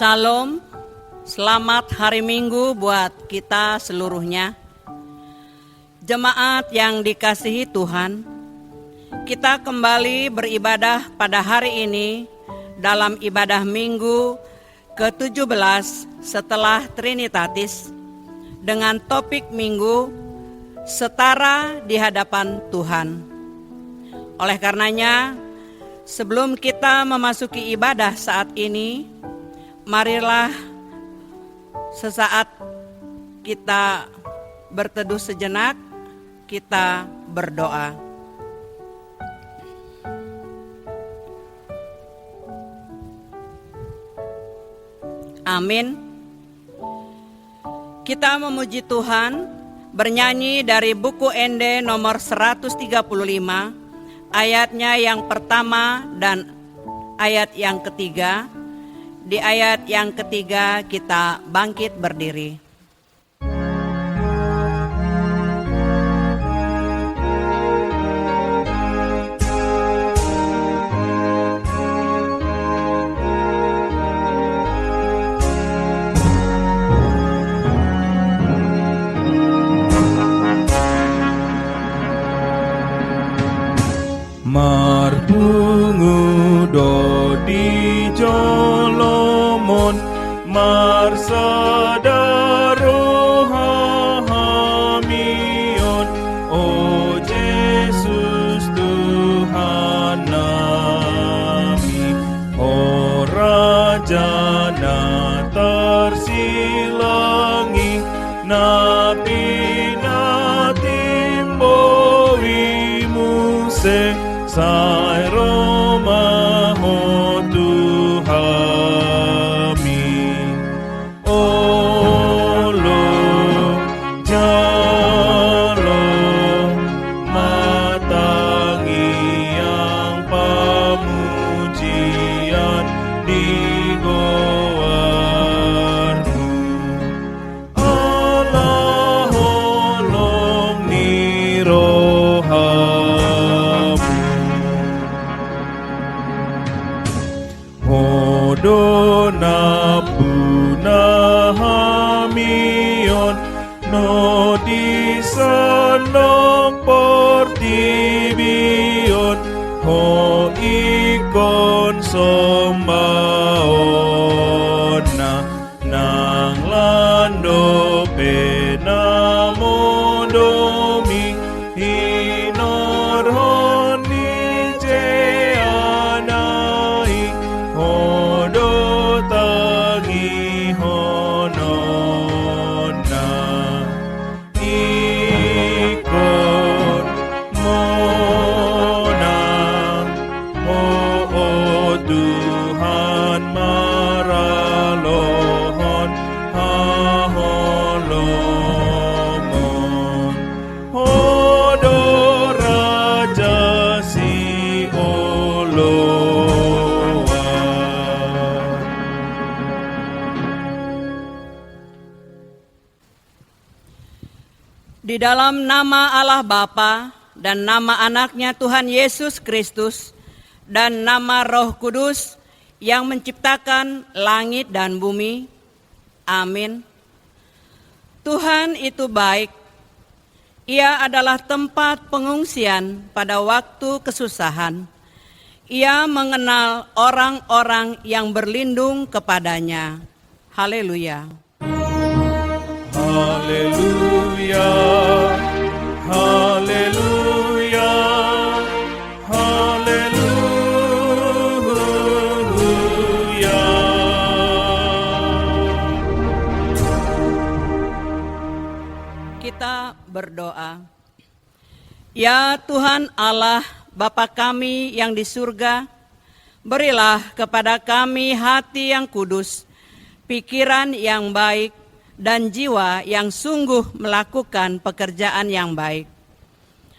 Shalom, selamat hari Minggu buat kita seluruhnya. Jemaat yang dikasihi Tuhan, kita kembali beribadah pada hari ini dalam ibadah Minggu ke-17 setelah Trinitatis dengan topik Minggu Setara di hadapan Tuhan. Oleh karenanya, sebelum kita memasuki ibadah saat ini, marilah sesaat kita berteduh sejenak, kita berdoa. Amin. Kita memuji Tuhan, bernyanyi dari buku Ende nomor 135, ayatnya yang pertama dan ayat yang ketiga. Di ayat yang ketiga kita bangkit berdiri. Marbungu dodi jolomon marsadaro hamion, o Yesus Tuhan nami, o Raja na tersilangi nabi na timboi muse Sai Roma ho Tuhami, Olo Jalo matangi yang pamujian di goarmu. Allah holong ni rohamu, Dona puna hamion no di sanong portibion, ho ikon sombaona nang lando penamodomi hinor honi jeanai, hodo tangi honona ikon mona, o Tuhan maralohon haholomon, hodo raja si oloa. Di dalam nama Allah Bapa dan nama anaknya Tuhan Yesus Kristus dan nama Roh Kudus yang menciptakan langit dan bumi. Amin. Tuhan itu baik. Ia adalah tempat pengungsian pada waktu kesusahan. Ia mengenal orang-orang yang berlindung kepadanya. Haleluya. Haleluya, haleluya, haleluya. Kita berdoa. Ya Tuhan Allah, Bapa kami yang di surga, berilah kepada kami hati yang kudus, pikiran yang baik, dan jiwa yang sungguh melakukan pekerjaan yang baik.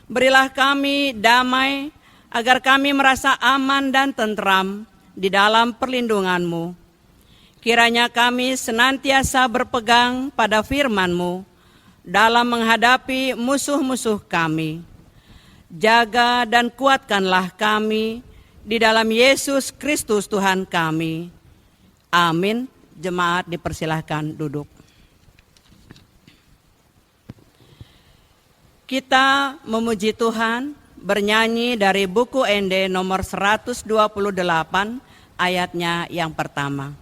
Berilah kami damai, agar kami merasa aman dan tentram di dalam perlindungan-Mu. Kiranya kami senantiasa berpegang pada firman-Mu dalam menghadapi musuh-musuh kami. Jaga dan kuatkanlah kami di dalam Yesus Kristus Tuhan kami. Amin. Jemaat dipersilahkan duduk. Kita memuji Tuhan bernyanyi dari buku ND nomor 128 ayatnya yang pertama.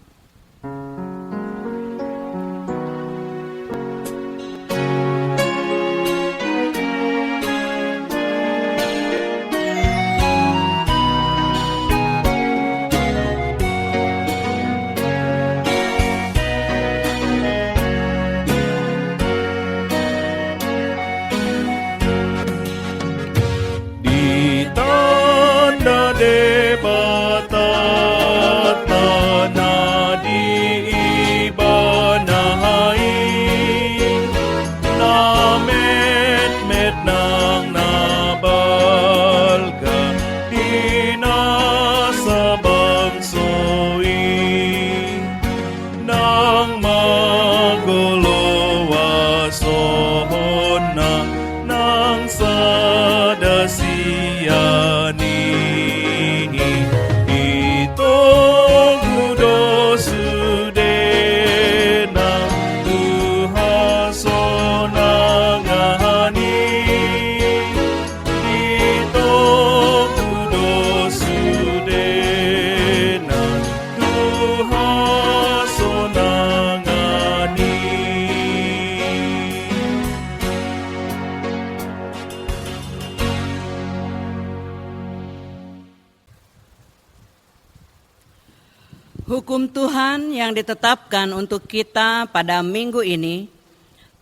Hukum Tuhan yang ditetapkan untuk kita pada minggu ini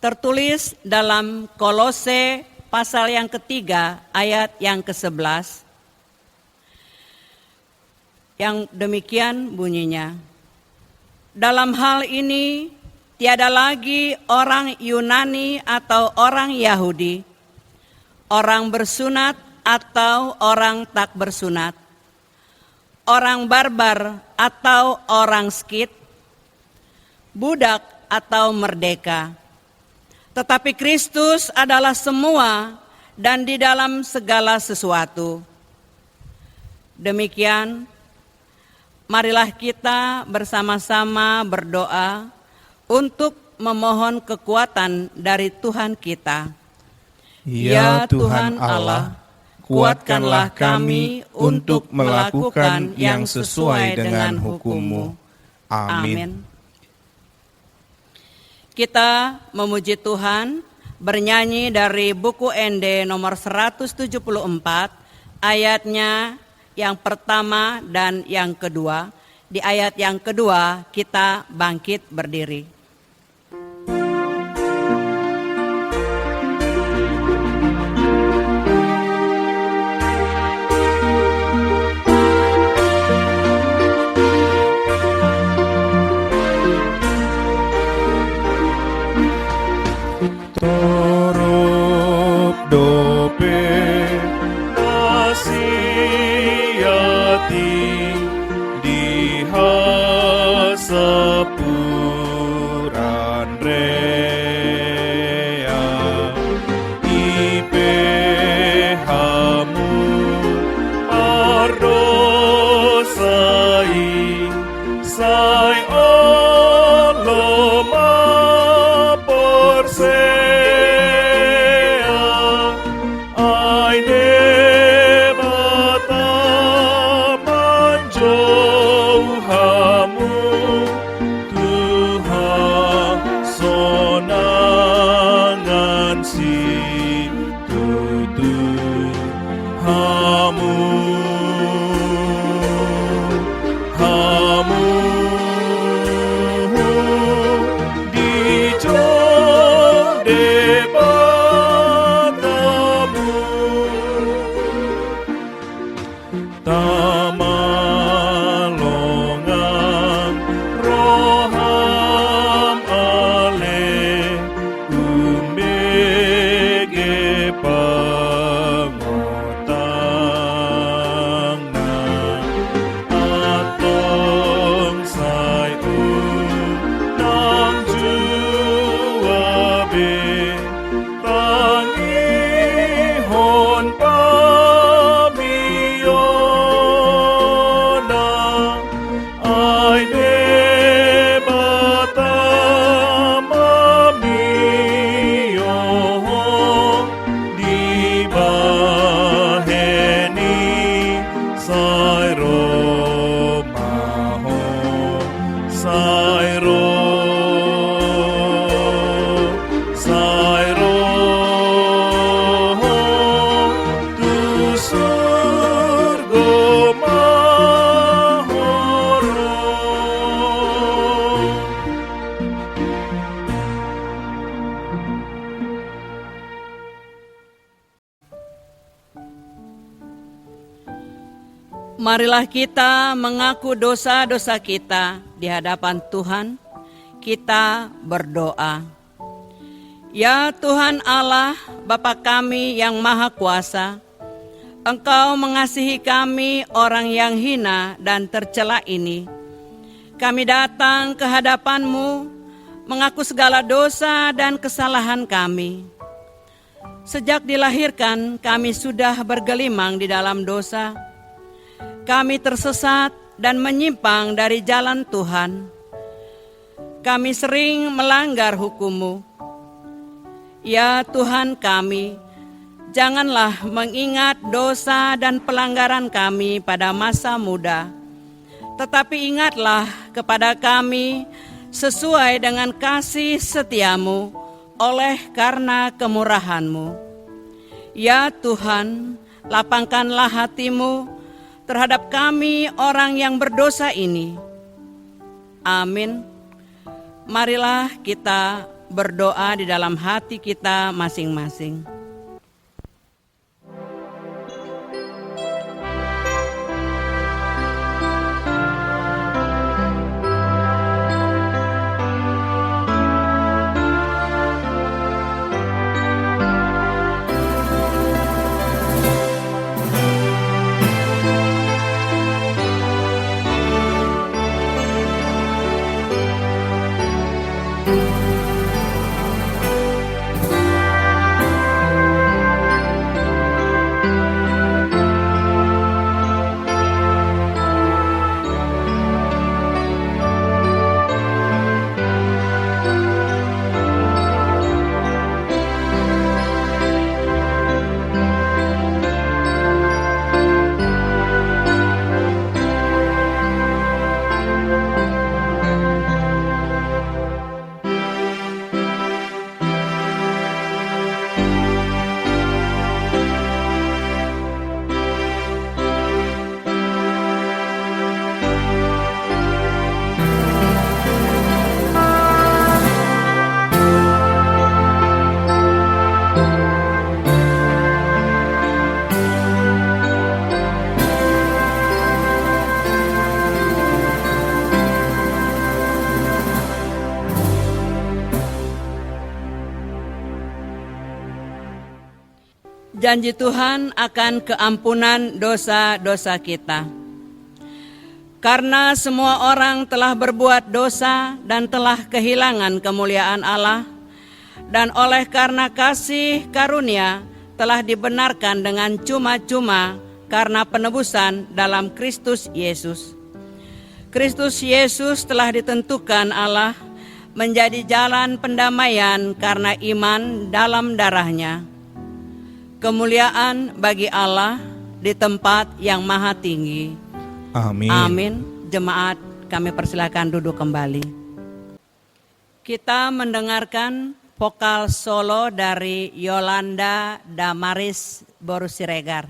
tertulis dalam Kolose pasal yang ketiga ayat yang ke-11. Yang demikian bunyinya, dalam hal ini tiada lagi orang Yunani atau orang Yahudi, orang bersunat atau orang tak bersunat, orang barbar atau orang Skit, budak atau merdeka. Tetapi Kristus adalah semua dan di dalam segala sesuatu. Demikian, marilah kita bersama-sama berdoa untuk memohon kekuatan dari Tuhan kita. Ya Tuhan Allah, kuatkanlah kami untuk melakukan yang sesuai dengan hukum-Mu. Amin. Kita memuji Tuhan bernyanyi dari buku ND nomor 174 ayatnya yang pertama dan yang kedua. Di ayat yang kedua kita bangkit berdiri. Marilah kita mengaku dosa-dosa kita di hadapan Tuhan. Kita berdoa. Ya Tuhan Allah, Bapa kami yang Maha Kuasa, Engkau mengasihi kami orang yang hina dan tercela ini. Kami datang ke hadapan-Mu, mengaku segala dosa dan kesalahan kami. Sejak dilahirkan, kami sudah bergelimang di dalam dosa. Kami tersesat dan menyimpang dari jalan Tuhan. Kami sering melanggar hukum-Mu. Ya Tuhan kami, janganlah mengingat dosa dan pelanggaran kami pada masa muda, tetapi ingatlah kepada kami sesuai dengan kasih setia-Mu oleh karena kemurahan-Mu. Ya Tuhan, lapangkanlah hati-Mu terhadap kami orang yang berdosa ini. Amin. Marilah kita berdoa di dalam hati kita masing-masing. Janji Tuhan akan keampunan dosa-dosa kita. Karena semua orang telah berbuat dosa dan telah kehilangan kemuliaan Allah, dan oleh karena kasih karunia telah dibenarkan dengan cuma-cuma karena penebusan dalam Kristus Yesus. Kristus Yesus telah ditentukan Allah menjadi jalan pendamaian karena iman dalam darah-Nya. Kemuliaan bagi Allah di tempat yang maha tinggi. Amin. Amin. Jemaat, kami persilakan duduk kembali. Kita mendengarkan vokal solo dari Yolanda Damaris Borusiregar.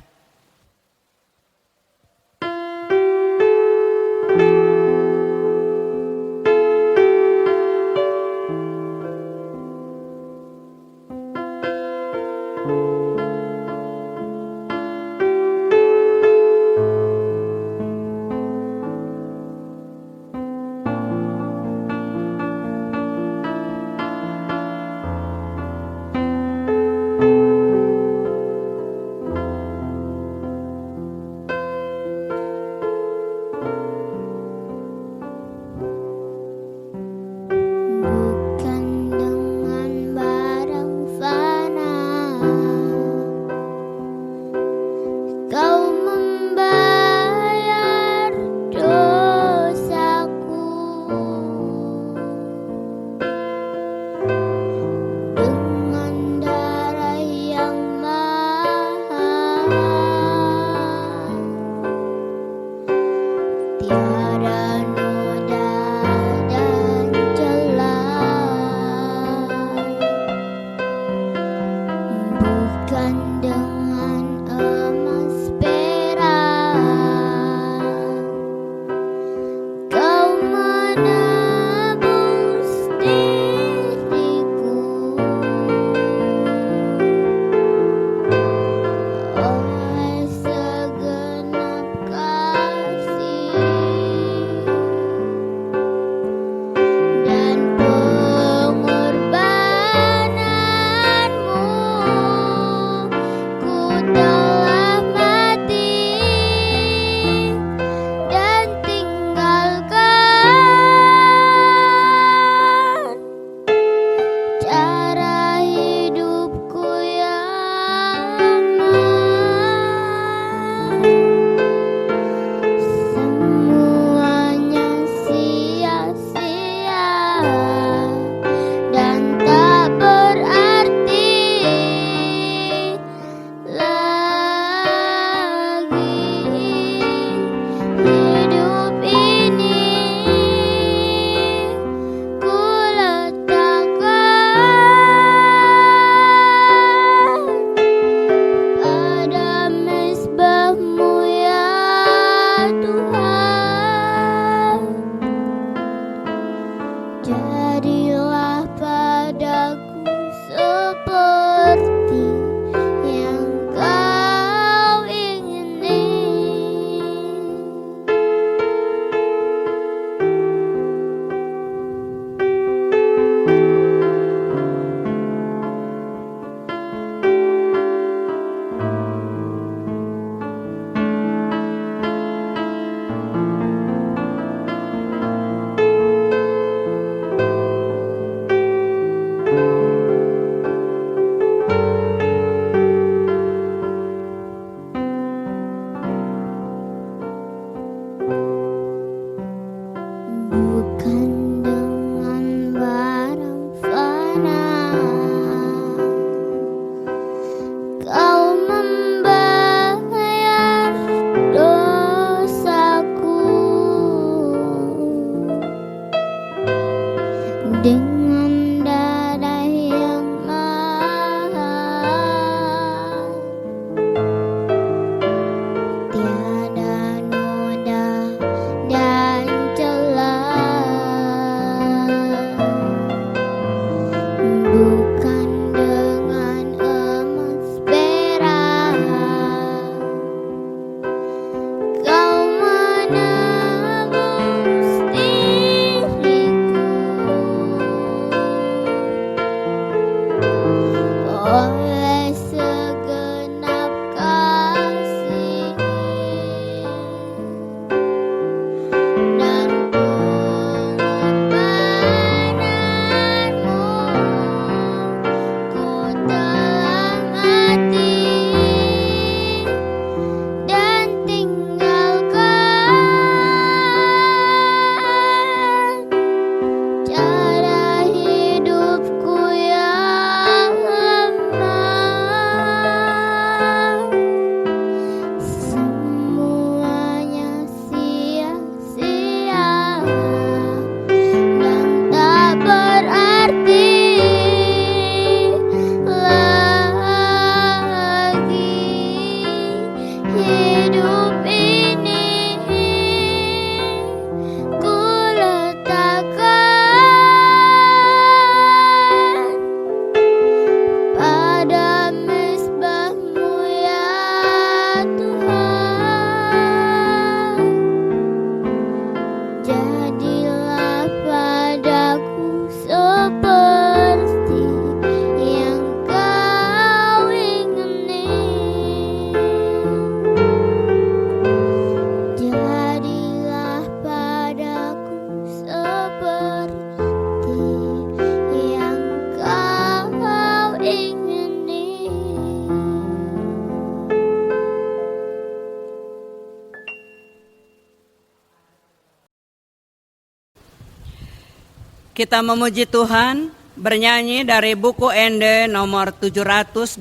Kita memuji Tuhan, bernyanyi dari buku Ende nomor 783,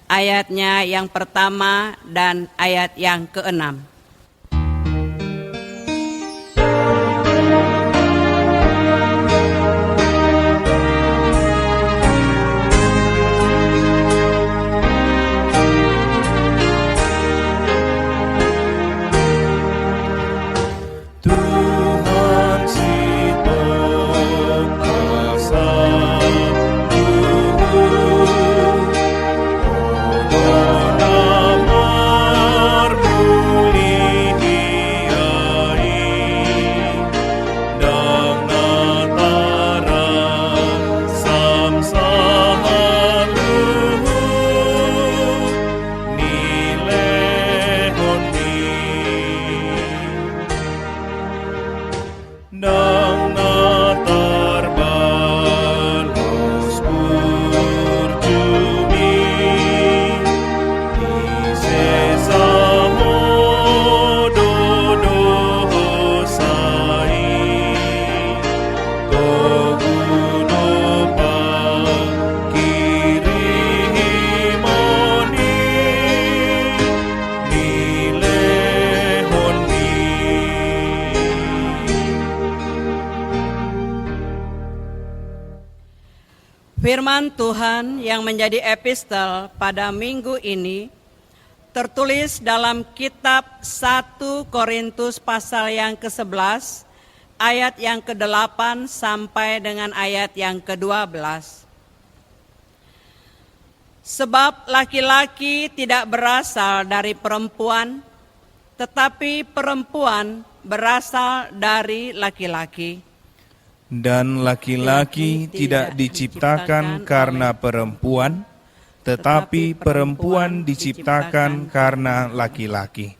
ayatnya yang pertama dan ayat yang ke-6. Firman Tuhan yang menjadi epistel pada minggu ini tertulis dalam kitab 1 Korintus pasal yang ke-11 ayat yang ke-8 sampai dengan ayat yang ke-12. Sebab laki-laki tidak berasal dari perempuan, tetapi perempuan berasal dari laki-laki. Dan laki-laki tidak diciptakan karena perempuan, tetapi perempuan diciptakan karena laki-laki.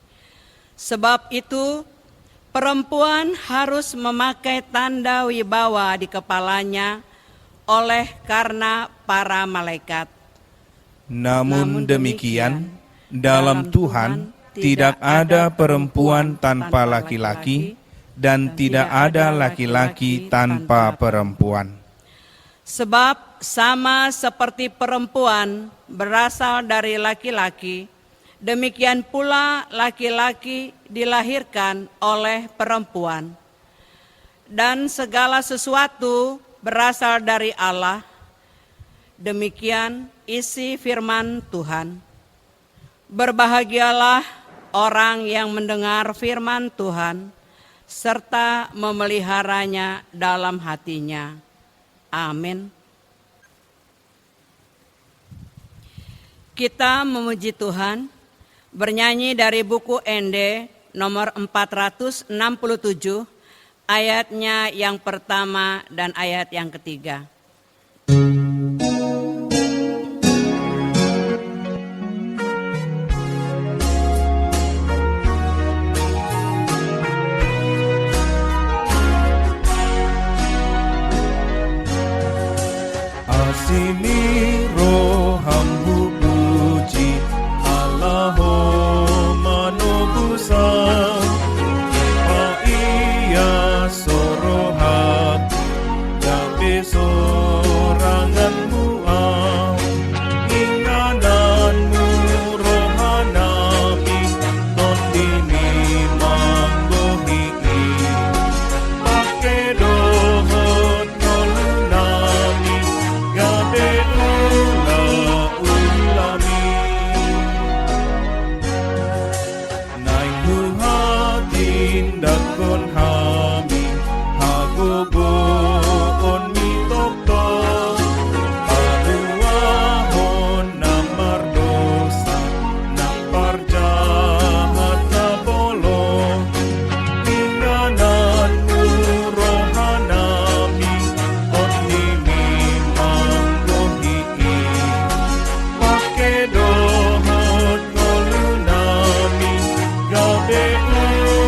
Sebab itu, perempuan harus memakai tanda wibawa di kepalanya oleh karena para malaikat. Namun demikian, dalam Tuhan tidak ada perempuan tanpa laki-laki, dan tidak ada laki-laki tanpa perempuan. Sebab sama seperti perempuan berasal dari laki-laki, demikian pula laki-laki dilahirkan oleh perempuan. Dan segala sesuatu berasal dari Allah. Demikian isi firman Tuhan. Berbahagialah orang yang mendengar firman Tuhan, serta memeliharanya dalam hatinya. Amin. Kita memuji Tuhan, bernyanyi dari buku Ende nomor 467, ayatnya yang pertama dan ayat yang ketiga. Sini roh hambu puji Allahumma nubusa ia sorohat gabe soranganmu ingananmu rohanami tondini manggohi pake dohot nolunami gabe ulami naik buhatin dakon hami hagogo on mitokto aduahon namar dosa nampar jahat napolo ingananmu rohanami on nimi manggohi pake dohot nolunami gabe ulami.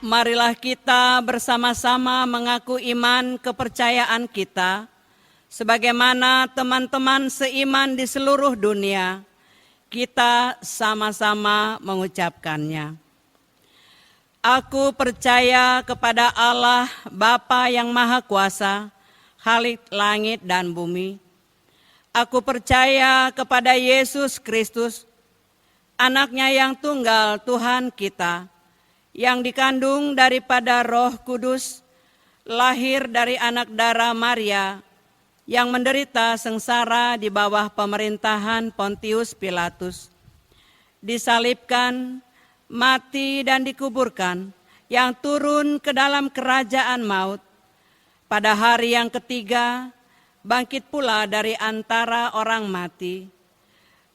Marilah kita bersama-sama mengaku iman kepercayaan kita, sebagaimana teman-teman seiman di seluruh dunia Kita sama-sama mengucapkannya. Aku percaya kepada Allah Bapa yang Maha Kuasa, Khalik langit dan bumi. Aku percaya kepada Yesus Kristus, Anaknya yang tunggal Tuhan kita, yang dikandung daripada Roh Kudus, lahir dari anak darah Maria, yang menderita sengsara di bawah pemerintahan Pontius Pilatus, disalibkan, mati dan dikuburkan, yang turun ke dalam kerajaan maut. Pada hari yang ketiga, bangkit pula dari antara orang mati,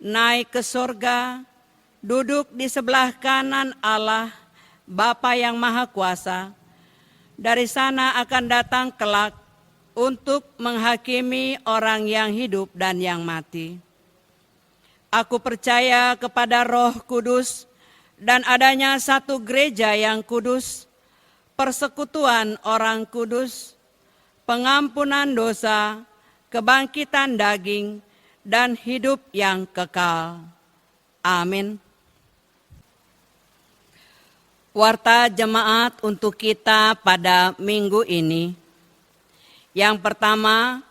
naik ke surga, duduk di sebelah kanan Allah, Bapa yang Maha Kuasa. Dari sana akan datang kelak untuk menghakimi orang yang hidup dan yang mati. Aku percaya kepada Roh Kudus dan adanya satu gereja yang kudus, persekutuan orang kudus, pengampunan dosa, kebangkitan daging, dan hidup yang kekal. Amin. Warta jemaat untuk kita pada minggu ini. Yang pertama,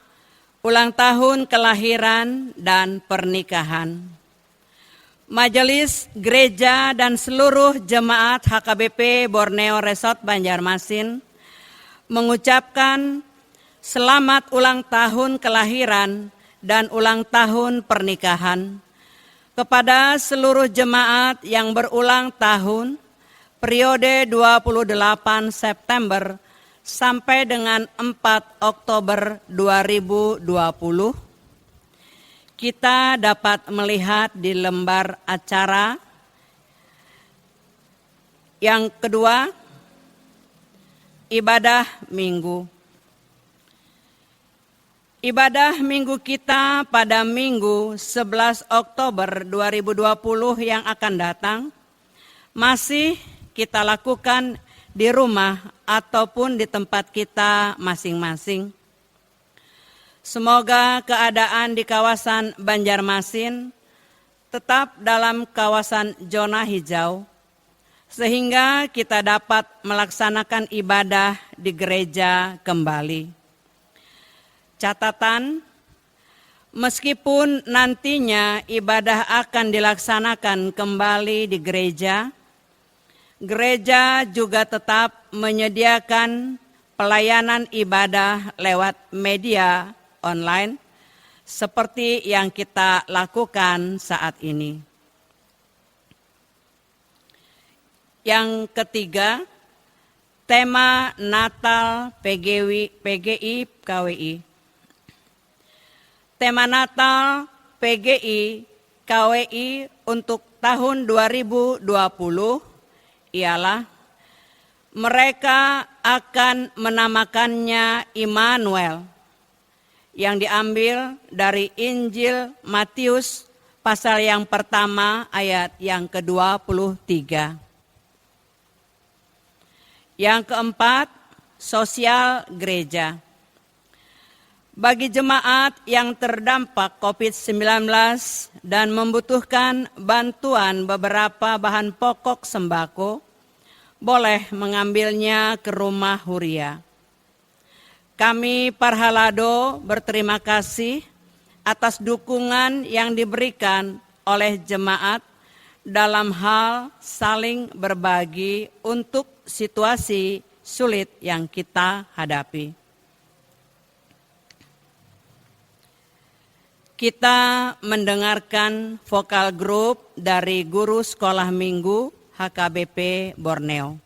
ulang tahun kelahiran dan pernikahan. Majelis Gereja dan seluruh jemaat HKBP Borneo Resort Banjarmasin mengucapkan selamat ulang tahun kelahiran dan ulang tahun pernikahan kepada seluruh jemaat yang berulang tahun periode 28 September sampai dengan 4 Oktober 2020, kita dapat melihat di lembar acara yang kedua, ibadah minggu. Ibadah minggu kita pada Minggu 11 Oktober 2020 yang akan datang masih kita lakukan di rumah ataupun di tempat kita masing-masing. Semoga keadaan di kawasan Banjarmasin tetap dalam kawasan zona hijau, sehingga kita dapat melaksanakan ibadah di gereja kembali. Catatan, meskipun nantinya ibadah akan dilaksanakan kembali di gereja, gereja juga tetap menyediakan pelayanan ibadah lewat media online seperti yang kita lakukan saat ini. Yang ketiga, tema Natal PGI KWI. Tema Natal PGI KWI untuk tahun 2020 ialah mereka akan menamakannya Immanuel, yang diambil dari Injil Matius pasal yang pertama ayat yang ke-23. Yang keempat, sosial gereja. Bagi jemaat yang terdampak COVID-19 dan membutuhkan bantuan beberapa bahan pokok sembako, boleh mengambilnya ke rumah Huria. Kami Parhalado berterima kasih atas dukungan yang diberikan oleh jemaat dalam hal saling berbagi untuk situasi sulit yang kita hadapi. Kita mendengarkan vokal grup dari guru sekolah minggu HKBP Borneo.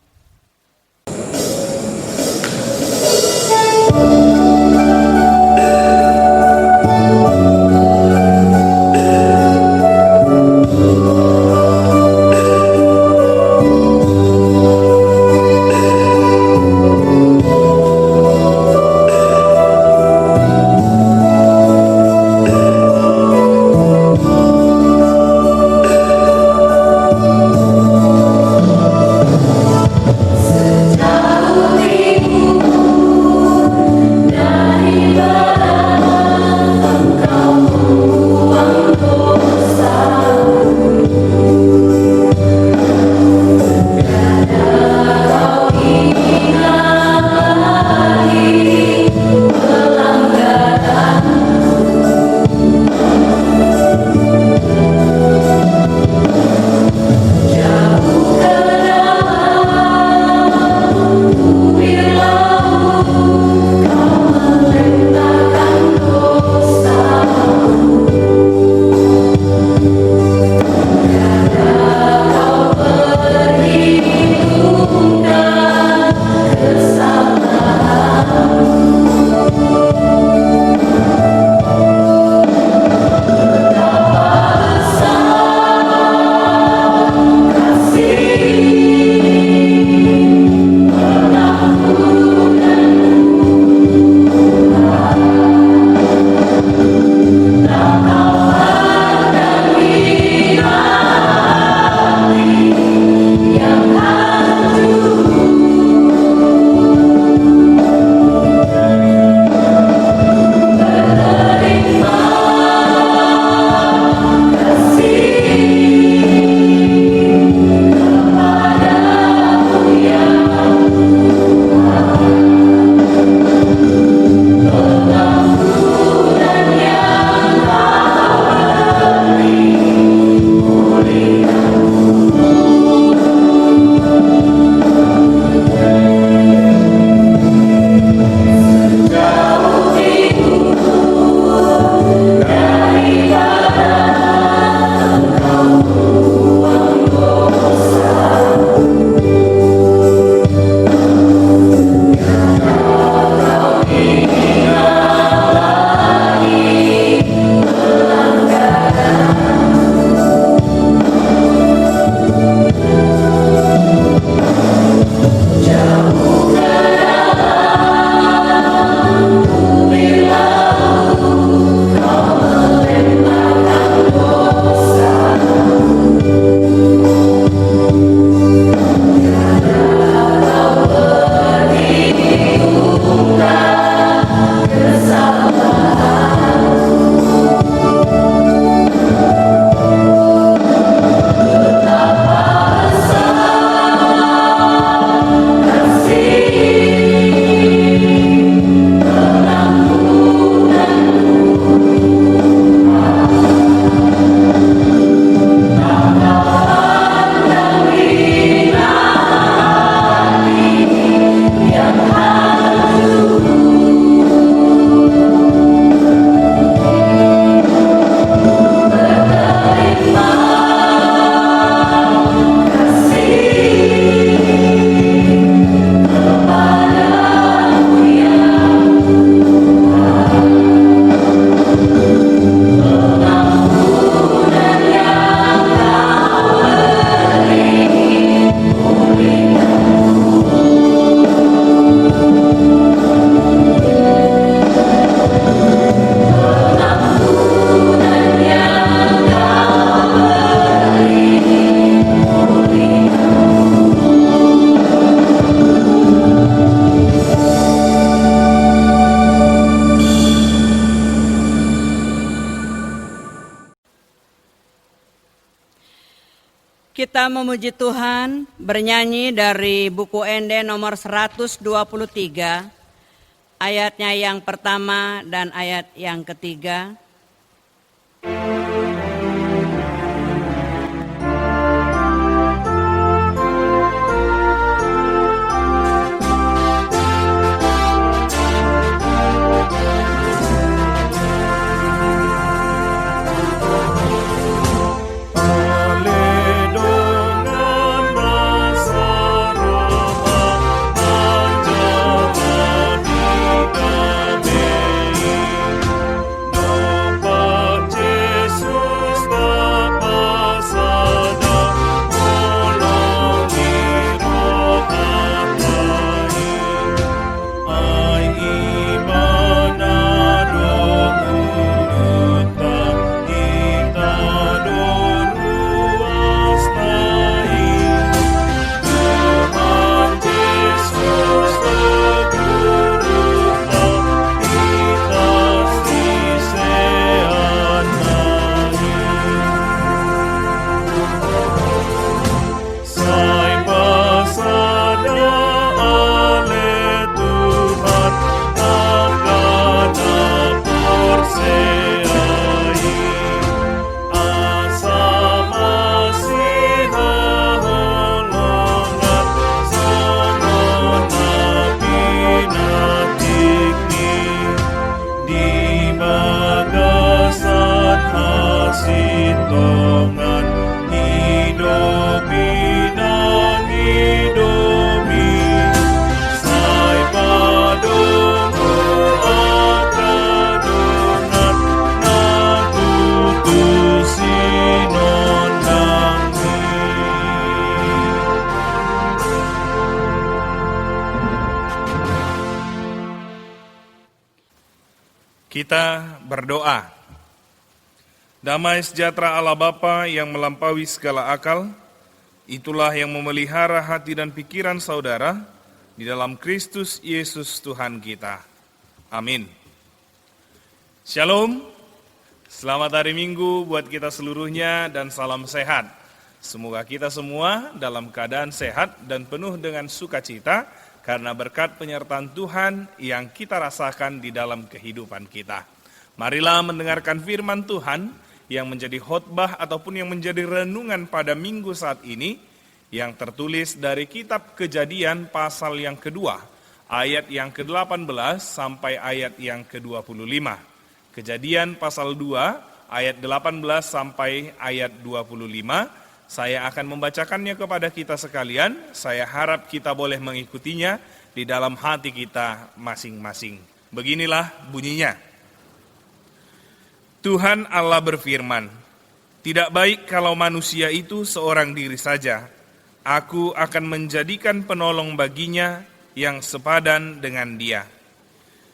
Kita memuji Tuhan bernyanyi dari buku Ende nomor 123, ayatnya yang pertama dan ayat yang ketiga. Kita berdoa. Damai sejahtera Allah Bapa yang melampaui segala akal, itulah yang memelihara hati dan pikiran saudara di dalam Kristus Yesus Tuhan kita. Amin. Shalom, selamat hari Minggu buat kita seluruhnya dan salam sehat. Semoga kita semua dalam keadaan sehat dan penuh dengan sukacita, karena berkat penyertaan Tuhan yang kita rasakan di dalam kehidupan kita. Marilah mendengarkan firman Tuhan yang menjadi khotbah ataupun yang menjadi renungan pada minggu saat ini, yang tertulis dari kitab Kejadian pasal yang kedua, ayat yang ke-18 sampai ayat yang ke-25. Kejadian pasal 2, ayat 18 sampai ayat 25. Saya akan membacakannya kepada kita sekalian. Saya harap kita boleh mengikutinya di dalam hati kita masing-masing. Beginilah bunyinya. Tuhan Allah berfirman, "Tidak baik kalau manusia itu seorang diri saja. Aku akan menjadikan penolong baginya yang sepadan dengan dia."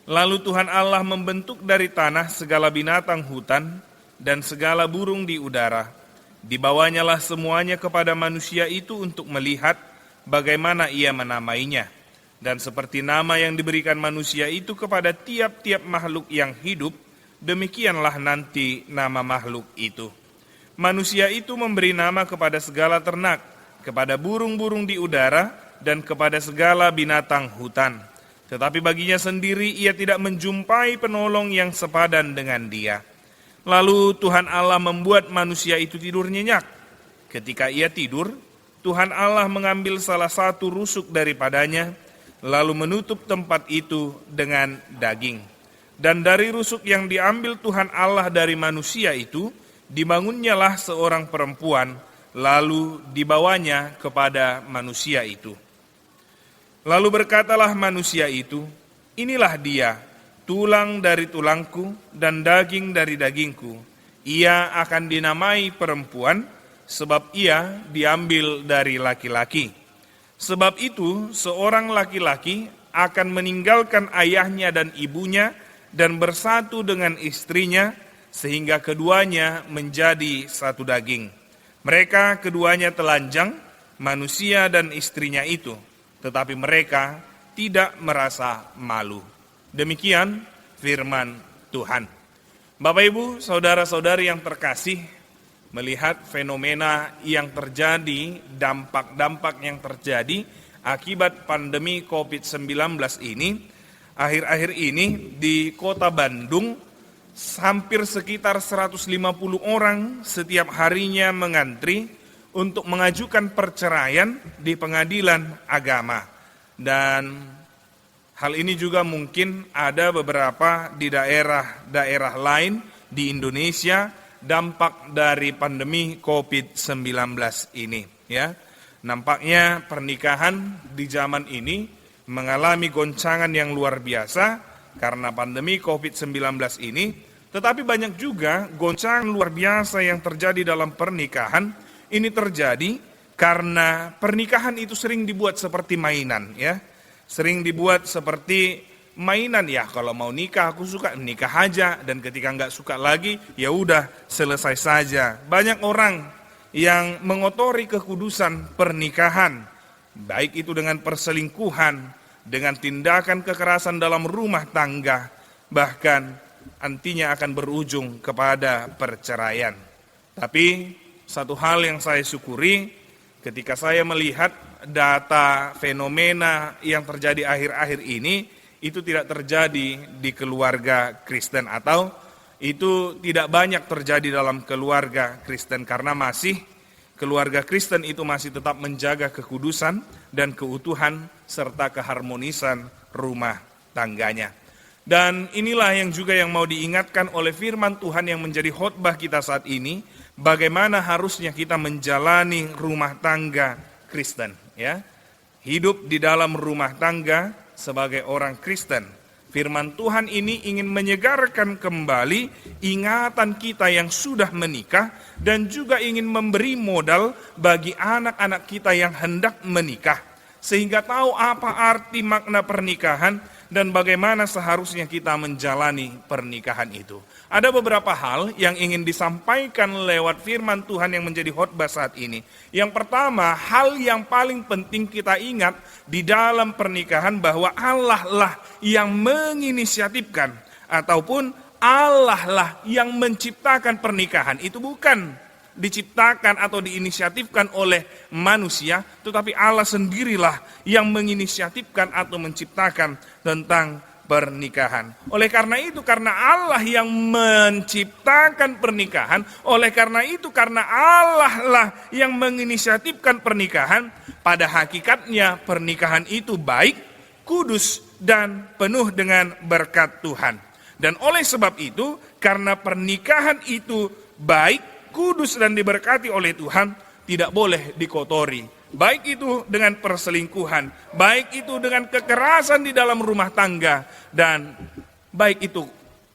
Lalu Tuhan Allah membentuk dari tanah segala binatang hutan dan segala burung di udara. Dibawanyalah semuanya kepada manusia itu untuk melihat bagaimana ia menamainya. Dan seperti nama yang diberikan manusia itu kepada tiap-tiap makhluk yang hidup, demikianlah nanti nama makhluk itu. Manusia itu memberi nama kepada segala ternak, kepada burung-burung di udara, dan kepada segala binatang hutan. Tetapi baginya sendiri ia tidak menjumpai penolong yang sepadan dengan dia. Lalu Tuhan Allah membuat manusia itu tidur nyenyak. Ketika ia tidur, Tuhan Allah mengambil salah satu rusuk daripadanya, lalu menutup tempat itu dengan daging. Dan dari rusuk yang diambil Tuhan Allah dari manusia itu, dibangunnyalah seorang perempuan, lalu dibawanya kepada manusia itu. Lalu berkatalah manusia itu, "Inilah dia, tulang dari tulangku dan daging dari dagingku. Ia akan dinamai perempuan, sebab ia diambil dari laki-laki. Sebab itu seorang laki-laki akan meninggalkan ayahnya dan ibunya dan bersatu dengan istrinya, sehingga keduanya menjadi satu daging. Mereka keduanya telanjang, manusia dan istrinya itu, tetapi mereka tidak merasa malu." Demikian firman Tuhan. Bapak Ibu, saudara-saudari yang terkasih, melihat fenomena yang terjadi, dampak-dampak yang terjadi akibat pandemi COVID-19 ini, akhir-akhir ini di kota Bandung, hampir sekitar 150 orang setiap harinya mengantri untuk mengajukan perceraian di pengadilan agama. Dan hal ini juga mungkin ada beberapa di daerah-daerah lain di Indonesia, dampak dari pandemi COVID-19 ini, ya. Nampaknya pernikahan di zaman ini mengalami goncangan yang luar biasa karena pandemi COVID-19 ini, tetapi banyak juga goncangan luar biasa yang terjadi dalam pernikahan. Ini terjadi karena pernikahan itu sering dibuat seperti mainan, ya. Sering dibuat seperti mainan, ya, kalau mau nikah aku suka nikah aja, dan ketika nggak suka lagi ya udah selesai saja. Banyak orang yang mengotori kekudusan pernikahan, baik itu dengan perselingkuhan, dengan tindakan kekerasan dalam rumah tangga, bahkan nantinya akan berujung kepada perceraian. Tapi satu hal yang saya syukuri ketika saya melihat data fenomena yang terjadi akhir-akhir ini, itu tidak terjadi di keluarga Kristen, atau itu tidak banyak terjadi dalam keluarga Kristen, karena masih keluarga Kristen itu masih tetap menjaga kekudusan dan keutuhan serta keharmonisan rumah tangganya. Dan inilah yang juga yang mau diingatkan oleh firman Tuhan yang menjadi khotbah kita saat ini, bagaimana harusnya kita menjalani rumah tangga Kristen, ya. Hidup di dalam rumah tangga sebagai orang Kristen. Firman Tuhan ini ingin menyegarkan kembali ingatan kita yang sudah menikah, dan juga ingin memberi modal bagi anak-anak kita yang hendak menikah, sehingga tahu apa arti makna pernikahan dan bagaimana seharusnya kita menjalani pernikahan itu. Ada beberapa hal yang ingin disampaikan lewat firman Tuhan yang menjadi khotbah saat ini. Yang pertama, hal yang paling penting kita ingat di dalam pernikahan, bahwa Allah lah yang menginisiatifkan, ataupun Allah lah yang menciptakan pernikahan. Itu bukan diciptakan atau diinisiatifkan oleh manusia, tetapi Allah sendirilah yang menginisiatifkan atau menciptakan tentang pernikahan. Oleh karena itu, karena Allah yang menciptakan pernikahan, oleh karena itu, karena Allah lah yang menginisiatifkan pernikahan, pada hakikatnya pernikahan itu baik, kudus, dan penuh dengan berkat Tuhan. Dan oleh sebab itu, karena pernikahan itu baik, kudus, dan diberkati oleh Tuhan, tidak boleh dikotori. Baik itu dengan perselingkuhan, baik itu dengan kekerasan di dalam rumah tangga, dan baik itu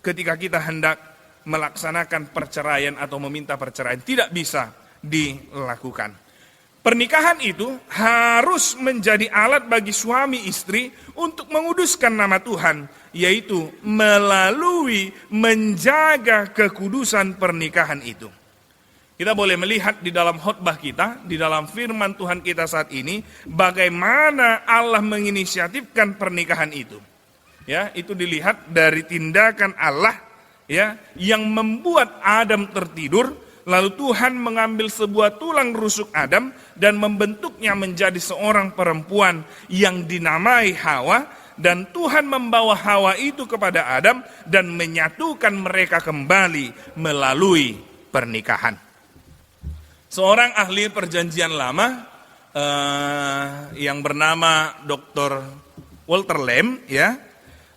ketika kita hendak melaksanakan perceraian atau meminta perceraian, tidak bisa dilakukan. Pernikahan itu harus menjadi alat bagi suami istri untuk menguduskan nama Tuhan, yaitu melalui menjaga kekudusan pernikahan itu. Kita boleh melihat di dalam khotbah kita, di dalam firman Tuhan kita saat ini, bagaimana Allah menginisiatifkan pernikahan itu. Ya, itu dilihat dari tindakan Allah, ya, yang membuat Adam tertidur, lalu Tuhan mengambil sebuah tulang rusuk Adam dan membentuknya menjadi seorang perempuan yang dinamai Hawa, dan Tuhan membawa Hawa itu kepada Adam dan menyatukan mereka kembali melalui pernikahan. Seorang ahli perjanjian lama yang bernama Dr. Walter Lamb, ya,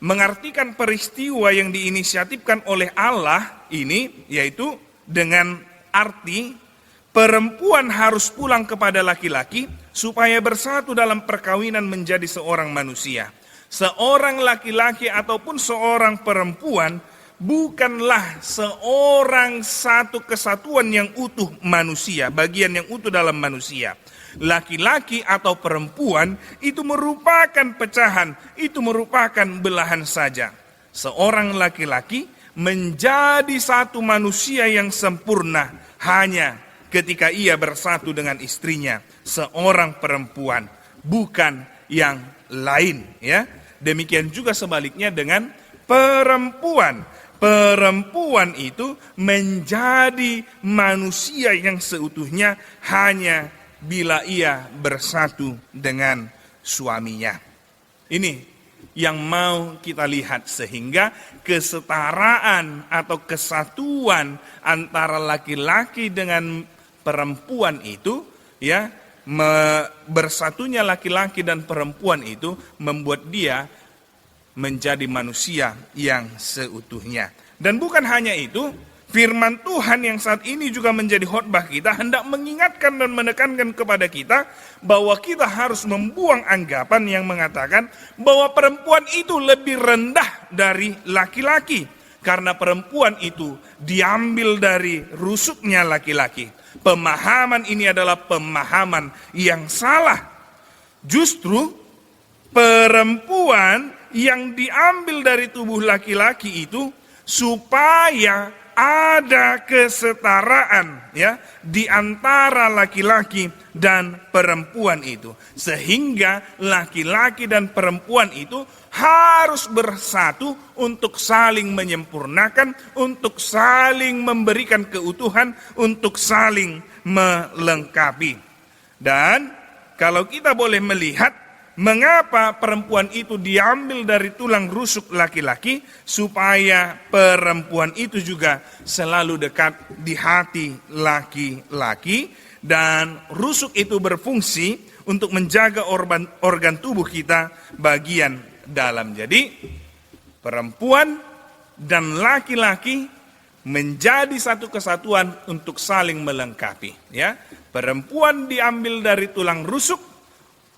mengartikan peristiwa yang diinisiatifkan oleh Allah ini, yaitu dengan arti perempuan harus pulang kepada laki-laki supaya bersatu dalam perkawinan menjadi seorang manusia. Seorang laki-laki ataupun seorang perempuan bukanlah seorang satu kesatuan yang utuh manusia, bagian yang utuh dalam manusia. Laki-laki atau perempuan itu merupakan pecahan, itu merupakan belahan saja. Seorang laki-laki menjadi satu manusia yang sempurna hanya ketika ia bersatu dengan istrinya, seorang perempuan, bukan yang lain, ya. Demikian juga sebaliknya dengan perempuan. perempuan itu menjadi manusia yang seutuhnya hanya bila ia bersatu dengan suaminya. Ini yang mau kita lihat, sehingga kesetaraan atau kesatuan antara laki-laki dengan perempuan itu, ya, bersatunya laki-laki dan perempuan itu membuat dia menjadi manusia yang seutuhnya. Dan bukan hanya itu, firman Tuhan yang saat ini juga menjadi khotbah kita hendak mengingatkan dan menekankan kepada kita bahwa kita harus membuang anggapan yang mengatakan bahwa perempuan itu lebih rendah dari laki-laki, karena perempuan itu diambil dari rusuknya laki-laki. Pemahaman ini adalah pemahaman yang salah. Justru perempuan yang diambil dari tubuh laki-laki itu supaya ada kesetaraan, ya, di antara laki-laki dan perempuan itu, sehingga laki-laki dan perempuan itu harus bersatu untuk saling menyempurnakan, untuk saling memberikan keutuhan, untuk saling melengkapi. Dan kalau kita boleh melihat mengapa perempuan itu diambil dari tulang rusuk laki-laki, supaya perempuan itu juga selalu dekat di hati laki-laki, dan rusuk itu berfungsi untuk menjaga organ tubuh kita bagian dalam. Jadi perempuan dan laki-laki menjadi satu kesatuan untuk saling melengkapi, ya. Perempuan diambil dari tulang rusuk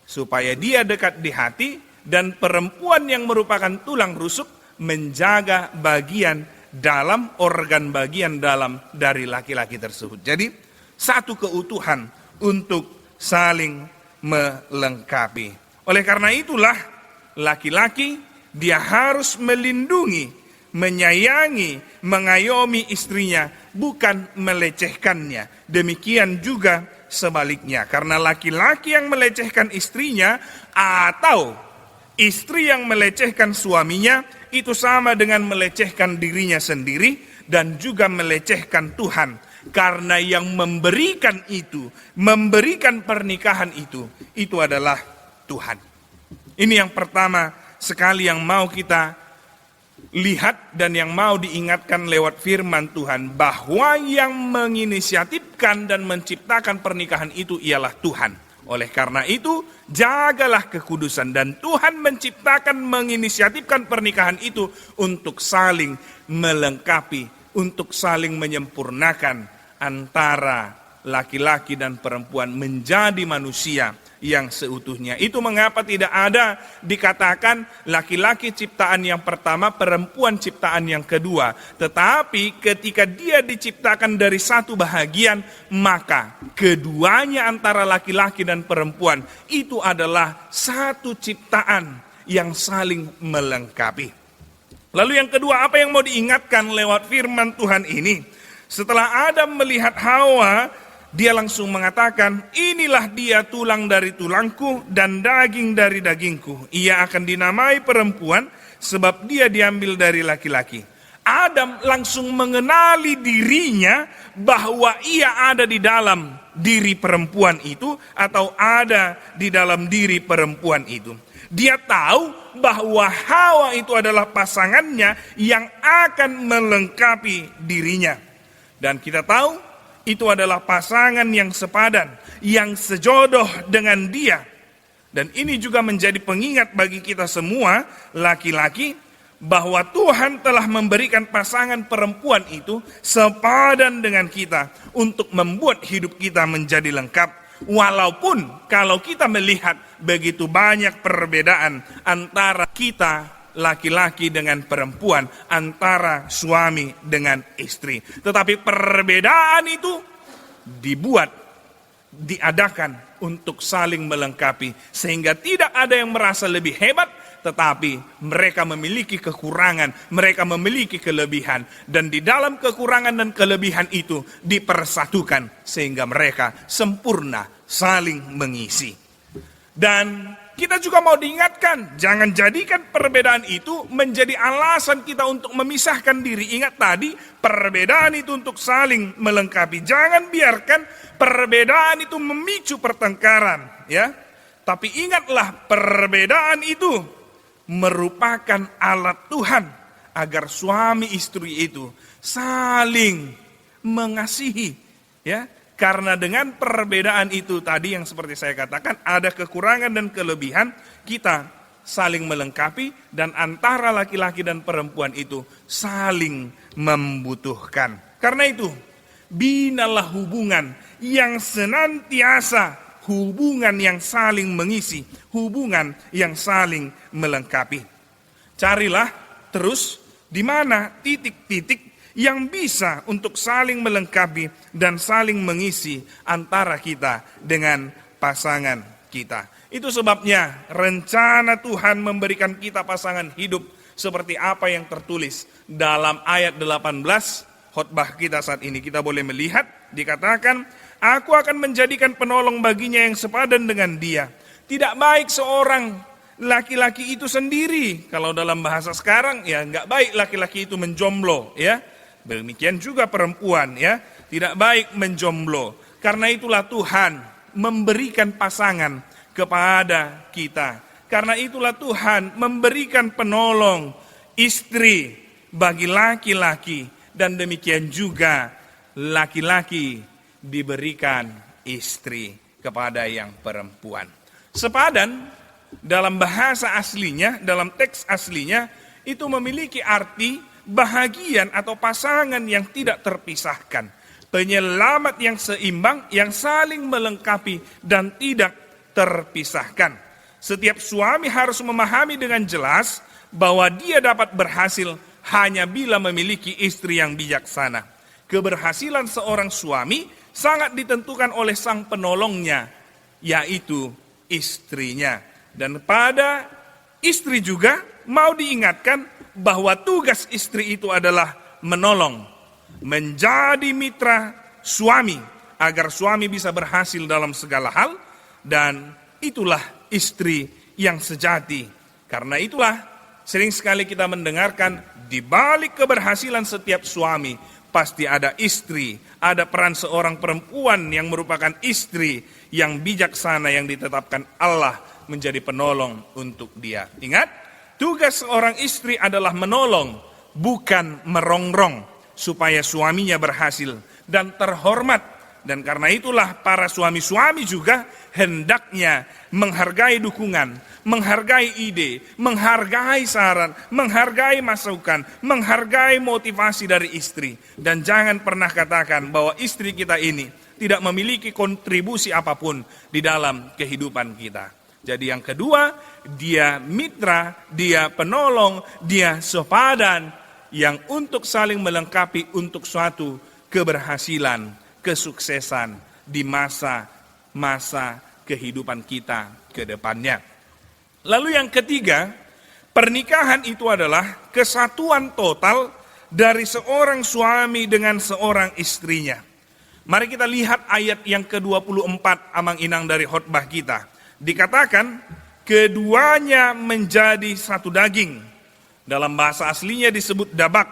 supaya dia dekat di hati, dan perempuan yang merupakan tulang rusuk menjaga bagian dalam, organ bagian dalam dari laki-laki tersebut. Jadi satu keutuhan untuk saling melengkapi. Oleh karena itulah laki-laki dia harus melindungi, menyayangi, mengayomi istrinya, bukan melecehkannya. Demikian juga sebaliknya, karena laki-laki yang melecehkan istrinya atau istri yang melecehkan suaminya itu sama dengan melecehkan dirinya sendiri dan juga melecehkan Tuhan, karena yang memberikan itu, memberikan pernikahan itu adalah Tuhan. Ini yang pertama sekali yang mau kita lihat dan yang mau diingatkan lewat firman Tuhan, bahwa yang menginisiatifkan dan menciptakan pernikahan itu ialah Tuhan. Oleh karena itu, jagalah kekudusan, dan Tuhan menciptakan, menginisiatifkan pernikahan itu untuk saling melengkapi, untuk saling menyempurnakan antara laki-laki dan perempuan menjadi manusia yang seutuhnya. Itu mengapa tidak ada dikatakan laki-laki ciptaan yang pertama, perempuan ciptaan yang kedua. Tetapi ketika dia diciptakan dari satu bahagian, maka keduanya antara laki-laki dan perempuan itu adalah satu ciptaan yang saling melengkapi. Lalu yang kedua, apa yang mau diingatkan lewat firman Tuhan ini? Setelah Adam melihat Hawa, dia langsung mengatakan, inilah dia tulang dari tulangku dan daging dari dagingku. Ia akan dinamai perempuan sebab dia diambil dari laki-laki. Adam langsung mengenali dirinya bahwa ia ada di dalam diri perempuan itu atau ada di dalam diri perempuan itu. Dia tahu bahwa Hawa itu adalah pasangannya yang akan melengkapi dirinya. Dan kita tahu itu adalah pasangan yang sepadan, yang sejodoh dengan dia. Dan ini juga menjadi pengingat bagi kita semua, laki-laki, bahwa Tuhan telah memberikan pasangan perempuan itu sepadan dengan kita untuk membuat hidup kita menjadi lengkap. Walaupun kalau kita melihat begitu banyak perbedaan antara kita laki-laki dengan perempuan, antara suami dengan istri. Tetapi perbedaan itu diadakan untuk saling melengkapi. Sehingga tidak ada yang merasa lebih hebat, tetapi mereka memiliki kekurangan, mereka memiliki kelebihan. Dan di dalam kekurangan dan kelebihan itu dipersatukan sehingga mereka sempurna, saling mengisi. Dan kita juga mau diingatkan, jangan jadikan perbedaan itu menjadi alasan kita untuk memisahkan diri. Ingat tadi, perbedaan itu untuk saling melengkapi. Jangan biarkan perbedaan itu memicu pertengkaran, ya. Tapi ingatlah, perbedaan itu merupakan alat Tuhan agar suami istri itu saling mengasihi, ya. Karena dengan perbedaan itu tadi yang seperti saya katakan, ada kekurangan dan kelebihan, kita saling melengkapi, dan antara laki-laki dan perempuan itu saling membutuhkan. Karena itu, binalah hubungan yang senantiasa, hubungan yang saling mengisi, hubungan yang saling melengkapi. Carilah terus di mana titik-titik yang bisa untuk saling melengkapi dan saling mengisi antara kita dengan pasangan kita. Itu sebabnya rencana Tuhan memberikan kita pasangan hidup seperti apa yang tertulis dalam ayat 18 khotbah kita saat ini. Kita boleh melihat, dikatakan, aku akan menjadikan penolong baginya yang sepadan dengan dia. Tidak baik seorang laki-laki itu sendiri. Kalau dalam bahasa sekarang, ya nggak baik laki-laki itu menjomblo, ya. Demikian juga perempuan, ya, tidak baik menjomblo. Karena itulah Tuhan memberikan pasangan kepada kita. Karena itulah Tuhan memberikan penolong istri bagi laki-laki, dan demikian juga laki-laki diberikan istri kepada yang perempuan. Sepadan dalam bahasa aslinya, dalam teks aslinya itu memiliki arti bahagian atau pasangan yang tidak terpisahkan, penyelamat yang seimbang, yang saling melengkapi dan tidak terpisahkan. Setiap suami harus memahami dengan jelas bahwa dia dapat berhasil hanya bila memiliki istri yang bijaksana. Keberhasilan seorang suami sangat ditentukan oleh sang penolongnya, yaitu istrinya. Dan pada istri juga mau diingatkan bahwa tugas istri itu adalah menolong, menjadi mitra suami, agar suami bisa berhasil dalam segala hal, dan itulah istri yang sejati. Karena itulah sering sekali kita mendengarkan, di balik keberhasilan setiap suami, pasti ada istri, ada peran seorang perempuan yang merupakan istri yang bijaksana yang ditetapkan Allah menjadi penolong untuk dia. Ingat, tugas seorang istri adalah menolong, bukan merongrong, supaya suaminya berhasil dan terhormat. Dan karena itulah para suami-suami juga hendaknya menghargai dukungan, menghargai ide, menghargai saran, menghargai masukan, menghargai motivasi dari istri. Dan jangan pernah katakan bahwa istri kita ini tidak memiliki kontribusi apapun di dalam kehidupan kita. Jadi yang kedua, dia mitra, dia penolong, dia sepadan yang untuk saling melengkapi untuk suatu keberhasilan, kesuksesan di masa-masa kehidupan kita ke depannya. Lalu yang ketiga, pernikahan itu adalah kesatuan total dari seorang suami dengan seorang istrinya. Mari kita lihat ayat yang ke-24 amang-inang dari khotbah kita. Dikatakan, keduanya menjadi satu daging. Dalam bahasa aslinya disebut dabak,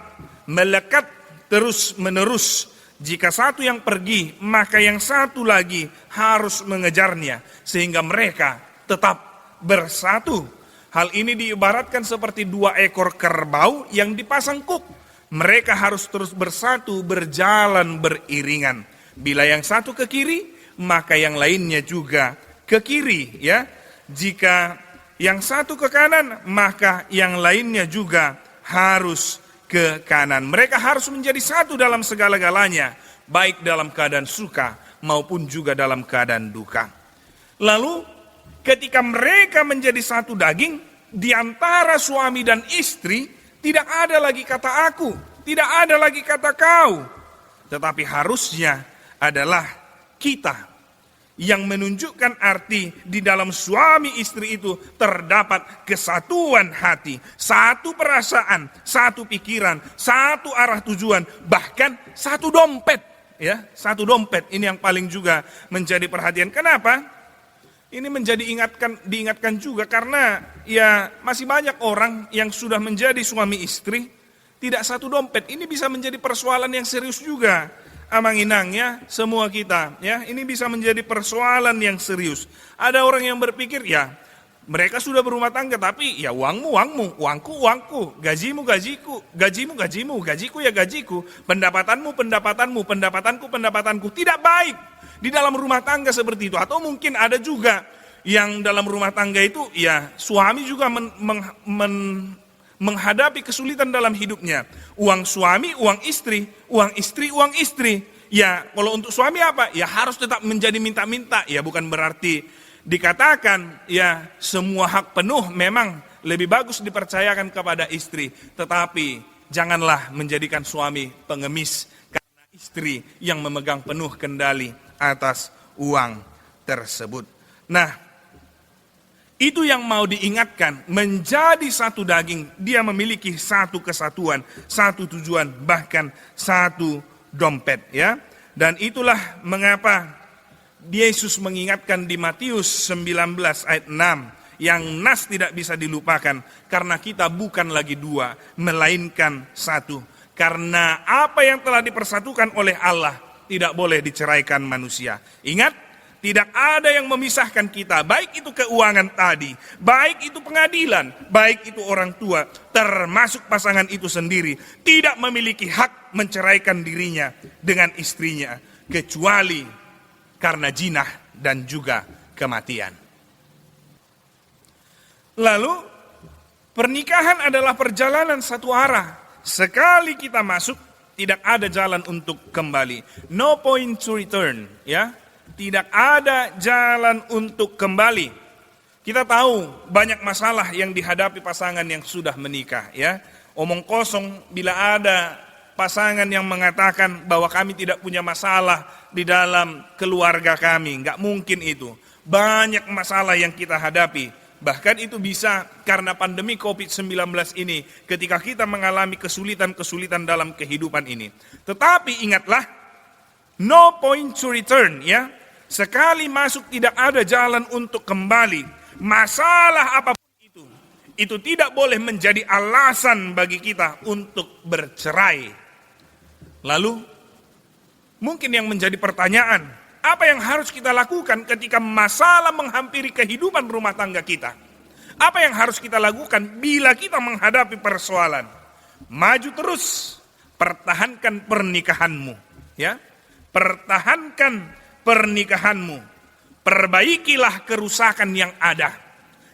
melekat terus menerus. Jika satu yang pergi, maka yang satu lagi harus mengejarnya, sehingga mereka tetap bersatu. Hal ini diibaratkan seperti dua ekor kerbau yang dipasang kuk. Mereka harus terus bersatu, berjalan beriringan. Bila yang satu ke kiri, maka yang lainnya juga ke kiri, ya. Jika yang satu ke kanan, maka yang lainnya juga harus ke kanan. Mereka harus menjadi satu dalam segala-galanya, baik dalam keadaan suka maupun juga dalam keadaan duka. Lalu ketika mereka menjadi satu daging, di antara suami dan istri tidak ada lagi kata aku, tidak ada lagi kata kau, tetapi harusnya adalah kita, yang menunjukkan arti di dalam suami istri itu terdapat kesatuan hati, satu perasaan, satu pikiran, satu arah tujuan, bahkan satu dompet, ya, satu dompet. Ini yang paling juga menjadi perhatian. Kenapa? Ini diingatkan juga karena ya masih banyak orang yang sudah menjadi suami istri, tidak satu dompet. Ini bisa menjadi persoalan yang serius juga. Amang-inang ya, semua kita ya, ini bisa menjadi persoalan yang serius. Ada orang yang berpikir ya, mereka sudah berumah tangga tapi ya uangmu, uangku, gajimu, gajiku ya gajiku, pendapatanku. Tidak baik di dalam rumah tangga seperti itu. Atau mungkin ada juga yang dalam rumah tangga itu ya suami juga menghadapi kesulitan dalam hidupnya. Uang suami, uang istri. Ya kalau untuk suami apa? Ya harus tetap menjadi minta-minta. Ya bukan berarti dikatakan ya semua hak penuh memang lebih bagus dipercayakan kepada istri. Tetapi janganlah menjadikan suami pengemis karena istri yang memegang penuh kendali atas uang tersebut. Nah, itu yang mau diingatkan, menjadi satu daging, dia memiliki satu kesatuan, satu tujuan, bahkan satu dompet ya. Dan itulah mengapa Yesus mengingatkan di Matius 19 ayat 6, yang nas tidak bisa dilupakan, karena kita bukan lagi dua, melainkan satu. Karena apa yang telah dipersatukan oleh Allah tidak boleh diceraikan manusia. Ingat, tidak ada yang memisahkan kita, baik itu keuangan tadi, baik itu pengadilan, baik itu orang tua, termasuk pasangan itu sendiri, tidak memiliki hak menceraikan dirinya dengan istrinya, kecuali karena jinah dan juga kematian. Lalu, pernikahan adalah perjalanan satu arah. Sekali kita masuk, tidak ada jalan untuk kembali. No point to return, ya. Tidak ada jalan untuk kembali. Kita tahu banyak masalah yang dihadapi pasangan yang sudah menikah, ya. Omong kosong bila ada pasangan yang mengatakan bahwa kami tidak punya masalah di dalam keluarga kami. Enggak mungkin itu. Banyak masalah yang kita hadapi. Bahkan itu bisa karena pandemi COVID-19 ini, ketika kita mengalami kesulitan-kesulitan dalam kehidupan ini. Tetapi ingatlah, no point to return, ya. Sekali masuk tidak ada jalan untuk kembali. Masalah apapun itu tidak boleh menjadi alasan bagi kita untuk bercerai. Lalu, mungkin yang menjadi pertanyaan, apa yang harus kita lakukan ketika masalah menghampiri kehidupan rumah tangga kita? Apa yang harus kita lakukan bila kita menghadapi persoalan? Maju terus, pertahankan pernikahanmu, ya. Pertahankan pernikahanmu, perbaikilah kerusakan yang ada.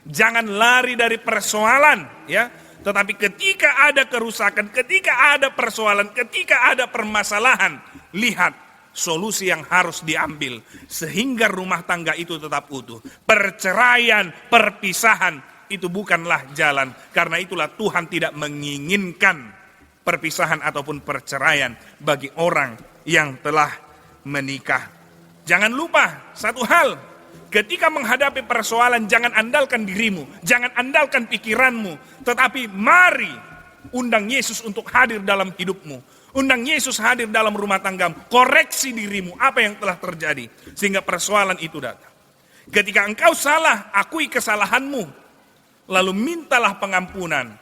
Jangan lari dari persoalan, ya. Tetapi ketika ada kerusakan, ketika ada persoalan, ketika ada permasalahan, lihat solusi yang harus diambil sehingga rumah tangga itu tetap utuh. Perceraian, perpisahan itu bukanlah jalan. Karena itulah Tuhan tidak menginginkan perpisahan ataupun perceraian bagi orang yang telah menikah. Jangan lupa satu hal, ketika menghadapi persoalan jangan andalkan dirimu, jangan andalkan pikiranmu, tetapi mari undang Yesus untuk hadir dalam hidupmu. Undang Yesus hadir dalam rumah tanggamu, koreksi dirimu apa yang telah terjadi sehingga persoalan itu datang. Ketika engkau salah, akui kesalahanmu, lalu mintalah pengampunan.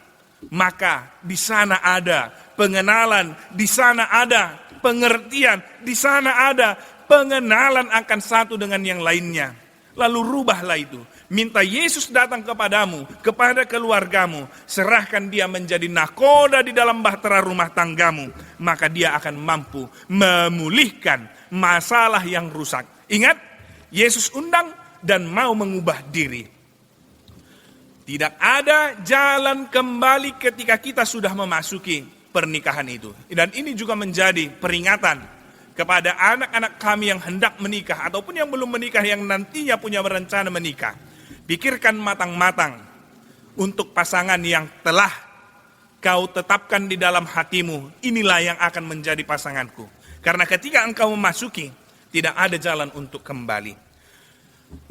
Maka di sana ada pengenalan, di sana ada pengertian, di sana ada pengenalan akan satu dengan yang lainnya. Lalu rubahlah itu. Minta Yesus datang kepadamu, kepada keluargamu. Serahkan dia menjadi nakoda di dalam bahtera rumah tanggamu. Maka dia akan mampu memulihkan masalah yang rusak. Ingat, Yesus undang dan mau mengubah diri. Tidak ada jalan kembali ketika kita sudah memasuki pernikahan itu. Dan ini juga menjadi peringatan kepada anak-anak kami yang hendak menikah ataupun yang belum menikah, yang nantinya punya rencana menikah. Pikirkan matang-matang untuk pasangan yang telah kau tetapkan di dalam hatimu. Inilah yang akan menjadi pasanganku. Karena ketika engkau memasuki, tidak ada jalan untuk kembali.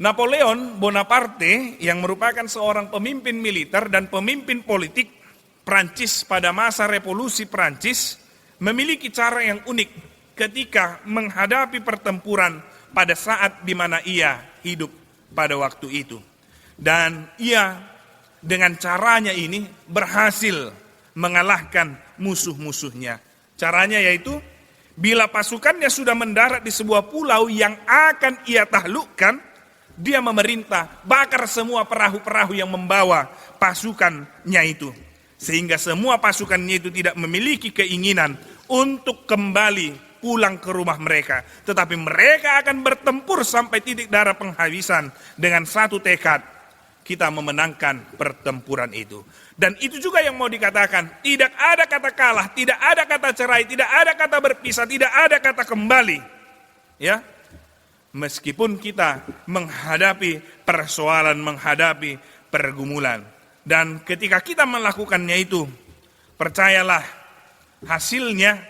Napoleon Bonaparte yang merupakan seorang pemimpin militer dan pemimpin politik Prancis pada masa revolusi Prancis memiliki cara yang unik ketika menghadapi pertempuran pada saat di mana ia hidup pada waktu itu. Dan ia dengan caranya ini berhasil mengalahkan musuh-musuhnya. Caranya yaitu bila pasukannya sudah mendarat di sebuah pulau yang akan ia taklukkan, dia memerintah bakar semua perahu-perahu yang membawa pasukannya itu. Sehingga semua pasukannya itu tidak memiliki keinginan untuk kembali pulang ke rumah mereka. Tetapi mereka akan bertempur sampai titik darah penghabisan dengan satu tekad. Kita memenangkan pertempuran itu. Dan itu juga yang mau dikatakan. Tidak ada kata kalah, tidak ada kata cerai, tidak ada kata berpisah, tidak ada kata kembali. Ya, meskipun kita menghadapi persoalan, menghadapi pergumulan. Dan ketika kita melakukannya itu, percayalah hasilnya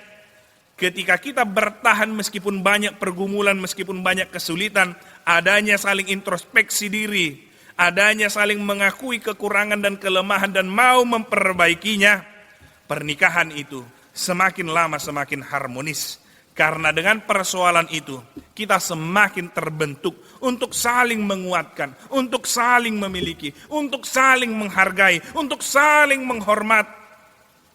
ketika kita bertahan meskipun banyak pergumulan, meskipun banyak kesulitan, adanya saling introspeksi diri, adanya saling mengakui kekurangan dan kelemahan dan mau memperbaikinya, pernikahan itu semakin lama semakin harmonis. Karena dengan persoalan itu, kita semakin terbentuk untuk saling menguatkan, untuk saling memiliki, untuk saling menghargai, untuk saling menghormat,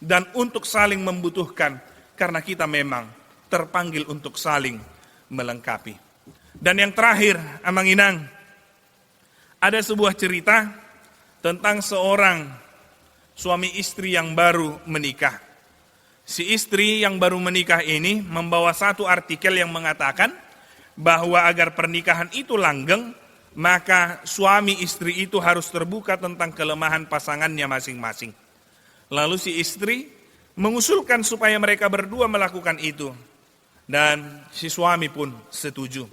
dan untuk saling membutuhkan. Karena kita memang terpanggil untuk saling melengkapi. Dan yang terakhir, Amang Inang, ada sebuah cerita tentang seorang suami istri yang baru menikah. Si istri yang baru menikah ini membawa satu artikel yang mengatakan bahwa agar pernikahan itu langgeng, maka suami istri itu harus terbuka tentang kelemahan pasangannya masing-masing. Lalu si istri mengusulkan supaya mereka berdua melakukan itu. Dan si suami pun setuju.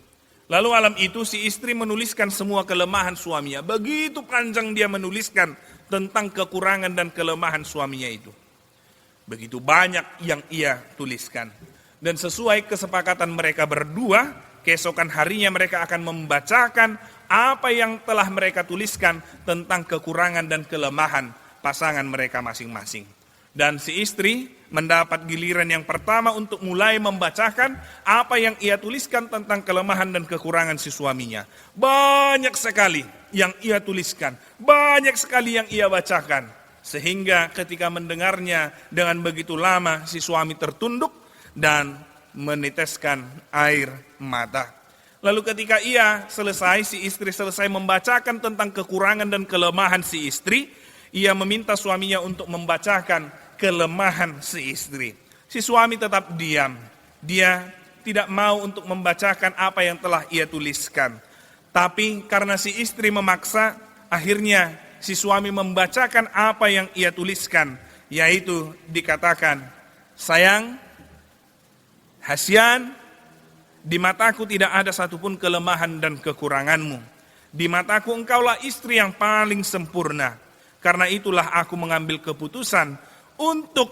Lalu malam itu si istri menuliskan semua kelemahan suaminya. Begitu panjang dia menuliskan tentang kekurangan dan kelemahan suaminya itu. Begitu banyak yang ia tuliskan. Dan sesuai kesepakatan mereka berdua, keesokan harinya mereka akan membacakan apa yang telah mereka tuliskan tentang kekurangan dan kelemahan pasangan mereka masing-masing. Dan si istri mendapat giliran yang pertama untuk mulai membacakan apa yang ia tuliskan tentang kelemahan dan kekurangan si suaminya. Banyak sekali yang ia tuliskan, banyak sekali yang ia bacakan. Sehingga ketika mendengarnya dengan begitu lama, si suami tertunduk dan meneteskan air mata. Lalu ketika si istri selesai membacakan tentang kekurangan dan kelemahan si istri, ia meminta suaminya untuk membacakan kelemahan si istri. Si suami tetap diam. Dia tidak mau untuk membacakan apa yang telah ia tuliskan. Tapi karena si istri memaksa, akhirnya si suami membacakan apa yang ia tuliskan. Yaitu dikatakan, sayang, Hasyan, di mataku tidak ada satupun kelemahan dan kekuranganmu. Di mataku engkaulah istri yang paling sempurna. Karena itulah aku mengambil keputusan untuk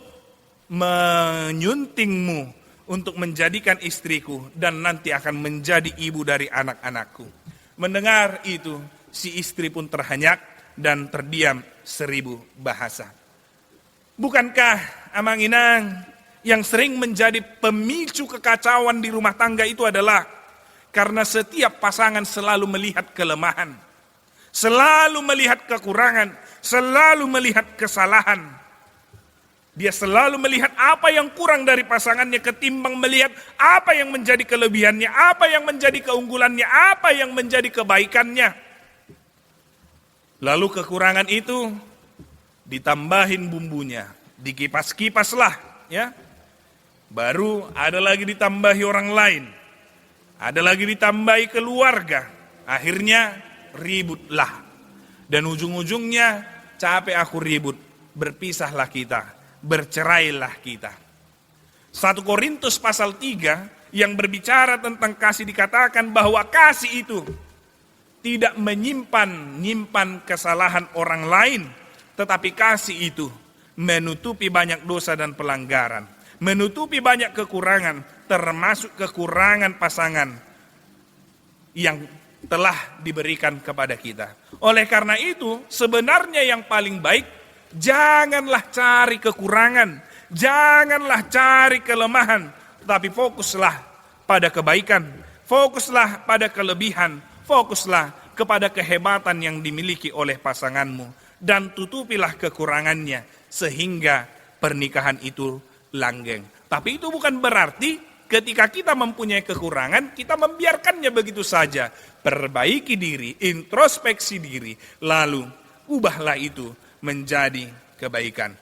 menyuntingmu, untuk menjadikan istriku, dan nanti akan menjadi ibu dari anak-anakku. Mendengar itu, si istri pun terhenyak dan terdiam 1000 bahasa. Bukankah Amang Inang yang sering menjadi pemicu kekacauan di rumah tangga itu adalah karena setiap pasangan selalu melihat kelemahan, selalu melihat kekurangan, selalu melihat kesalahan. Dia selalu melihat apa yang kurang dari pasangannya ketimbang melihat apa yang menjadi kelebihannya, apa yang menjadi keunggulannya, apa yang menjadi kebaikannya. Lalu kekurangan itu ditambahin bumbunya, dikipas-kipaslah, ya. Baru ada lagi ditambahi orang lain, ada lagi ditambahi keluarga. Akhirnya ributlah. Dan ujung-ujungnya capek aku ribut, berpisahlah kita. Bercerailah kita. 1 Korintus pasal 3 yang berbicara tentang kasih dikatakan bahwa kasih itu tidak menyimpan kesalahan orang lain, tetapi kasih itu menutupi banyak dosa dan pelanggaran, menutupi banyak kekurangan, termasuk kekurangan pasangan yang telah diberikan kepada kita. Oleh karena itu, sebenarnya yang paling baik, janganlah cari kekurangan, janganlah cari kelemahan, tetapi fokuslah pada kebaikan, fokuslah pada kelebihan, fokuslah kepada kehebatan yang dimiliki oleh pasanganmu dan tutupilah kekurangannya sehingga pernikahan itu langgeng. Tapi itu bukan berarti ketika kita mempunyai kekurangan, kita membiarkannya begitu saja. Perbaiki diri, introspeksi diri, lalu ubahlah itu menjadi kebaikan.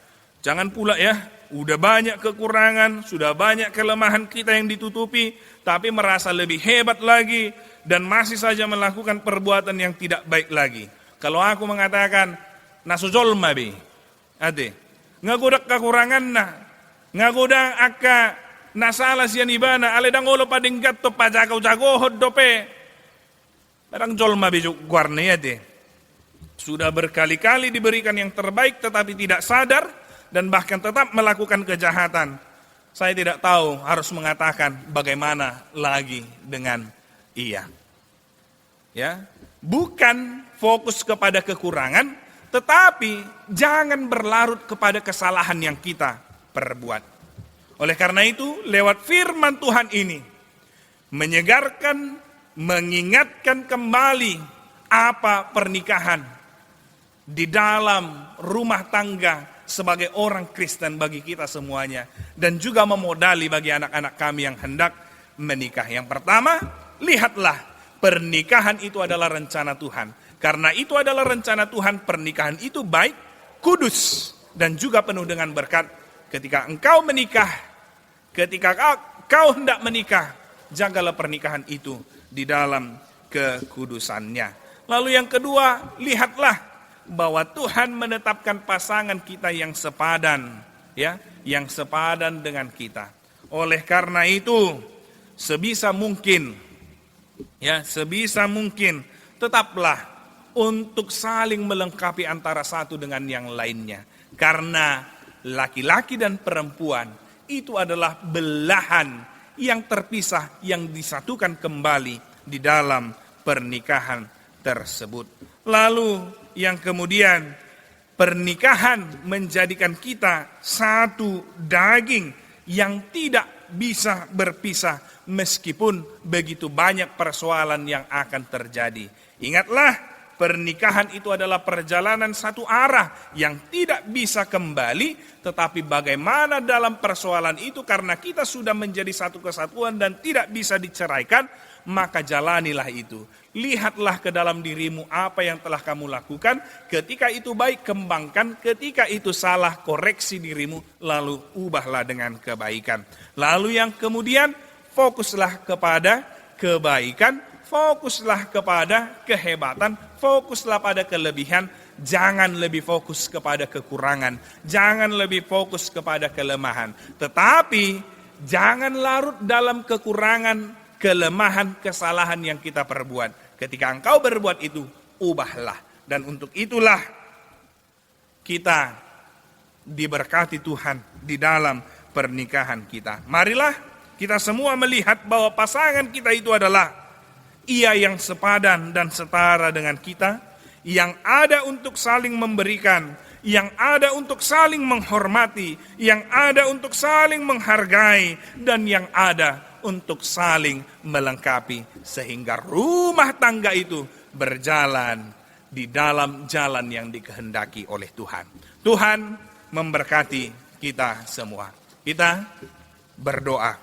Jangan pula ya, udah banyak kekurangan, sudah banyak kelemahan kita yang ditutupi, tapi merasa lebih hebat lagi, dan masih saja melakukan perbuatan yang tidak baik lagi. Kalau aku mengatakan, nasujolma be, ade, ngagodak kekurangan na, ngagodak akka, nasala siyan ibana, aledang olo padinggat to pajakaw-jagohod dope, barang jolma be guarne ade. Sudah berkali-kali diberikan yang terbaik tetapi tidak sadar dan bahkan tetap melakukan kejahatan. Saya tidak tahu harus mengatakan bagaimana lagi dengan ia. Ya, bukan fokus kepada kekurangan, tetapi jangan berlarut kepada kesalahan yang kita perbuat. Oleh karena itu, lewat firman Tuhan ini menyegarkan, mengingatkan kembali apa pernikahan di dalam rumah tangga sebagai orang Kristen bagi kita semuanya, dan juga memodali bagi anak-anak kami yang hendak menikah. Yang pertama, lihatlah pernikahan itu adalah rencana Tuhan. Karena itu adalah rencana Tuhan, pernikahan itu baik, kudus, dan juga penuh dengan berkat. Ketika engkau menikah, ketika kau hendak menikah, jagalah pernikahan itu di dalam kekudusannya. Lalu yang kedua, lihatlah bahwa Tuhan menetapkan pasangan kita yang sepadan, ya, yang sepadan dengan kita. Oleh karena itu, sebisa mungkin tetaplah untuk saling melengkapi antara satu dengan yang lainnya. Karena laki-laki dan perempuan itu adalah belahan yang terpisah yang disatukan kembali di dalam pernikahan tersebut. Lalu yang kemudian, pernikahan menjadikan kita satu daging yang tidak bisa berpisah meskipun begitu banyak persoalan yang akan terjadi. Ingatlah, pernikahan itu adalah perjalanan satu arah yang tidak bisa kembali, tetapi bagaimana dalam persoalan itu karena kita sudah menjadi satu kesatuan dan tidak bisa diceraikan, maka jalanilah itu. Lihatlah ke dalam dirimu apa yang telah kamu lakukan. Ketika itu baik, kembangkan. Ketika itu salah, koreksi dirimu. Lalu ubahlah dengan kebaikan. Lalu yang kemudian, fokuslah kepada kebaikan. Fokuslah kepada kehebatan. Fokuslah pada kelebihan. Jangan lebih fokus kepada kekurangan. Jangan lebih fokus kepada kelemahan. Tetapi jangan larut dalam kekurangan, kelemahan, kesalahan yang kita perbuat. Ketika engkau berbuat itu, ubahlah. Dan untuk itulah kita diberkati Tuhan di dalam pernikahan kita. Marilah kita semua melihat bahwa pasangan kita itu adalah ia yang sepadan dan setara dengan kita, yang ada untuk saling memberikan, yang ada untuk saling menghormati, yang ada untuk saling menghargai, dan yang ada untuk saling melengkapi sehingga rumah tangga itu berjalan di dalam jalan yang dikehendaki oleh Tuhan. Tuhan memberkati kita semua. Kita berdoa.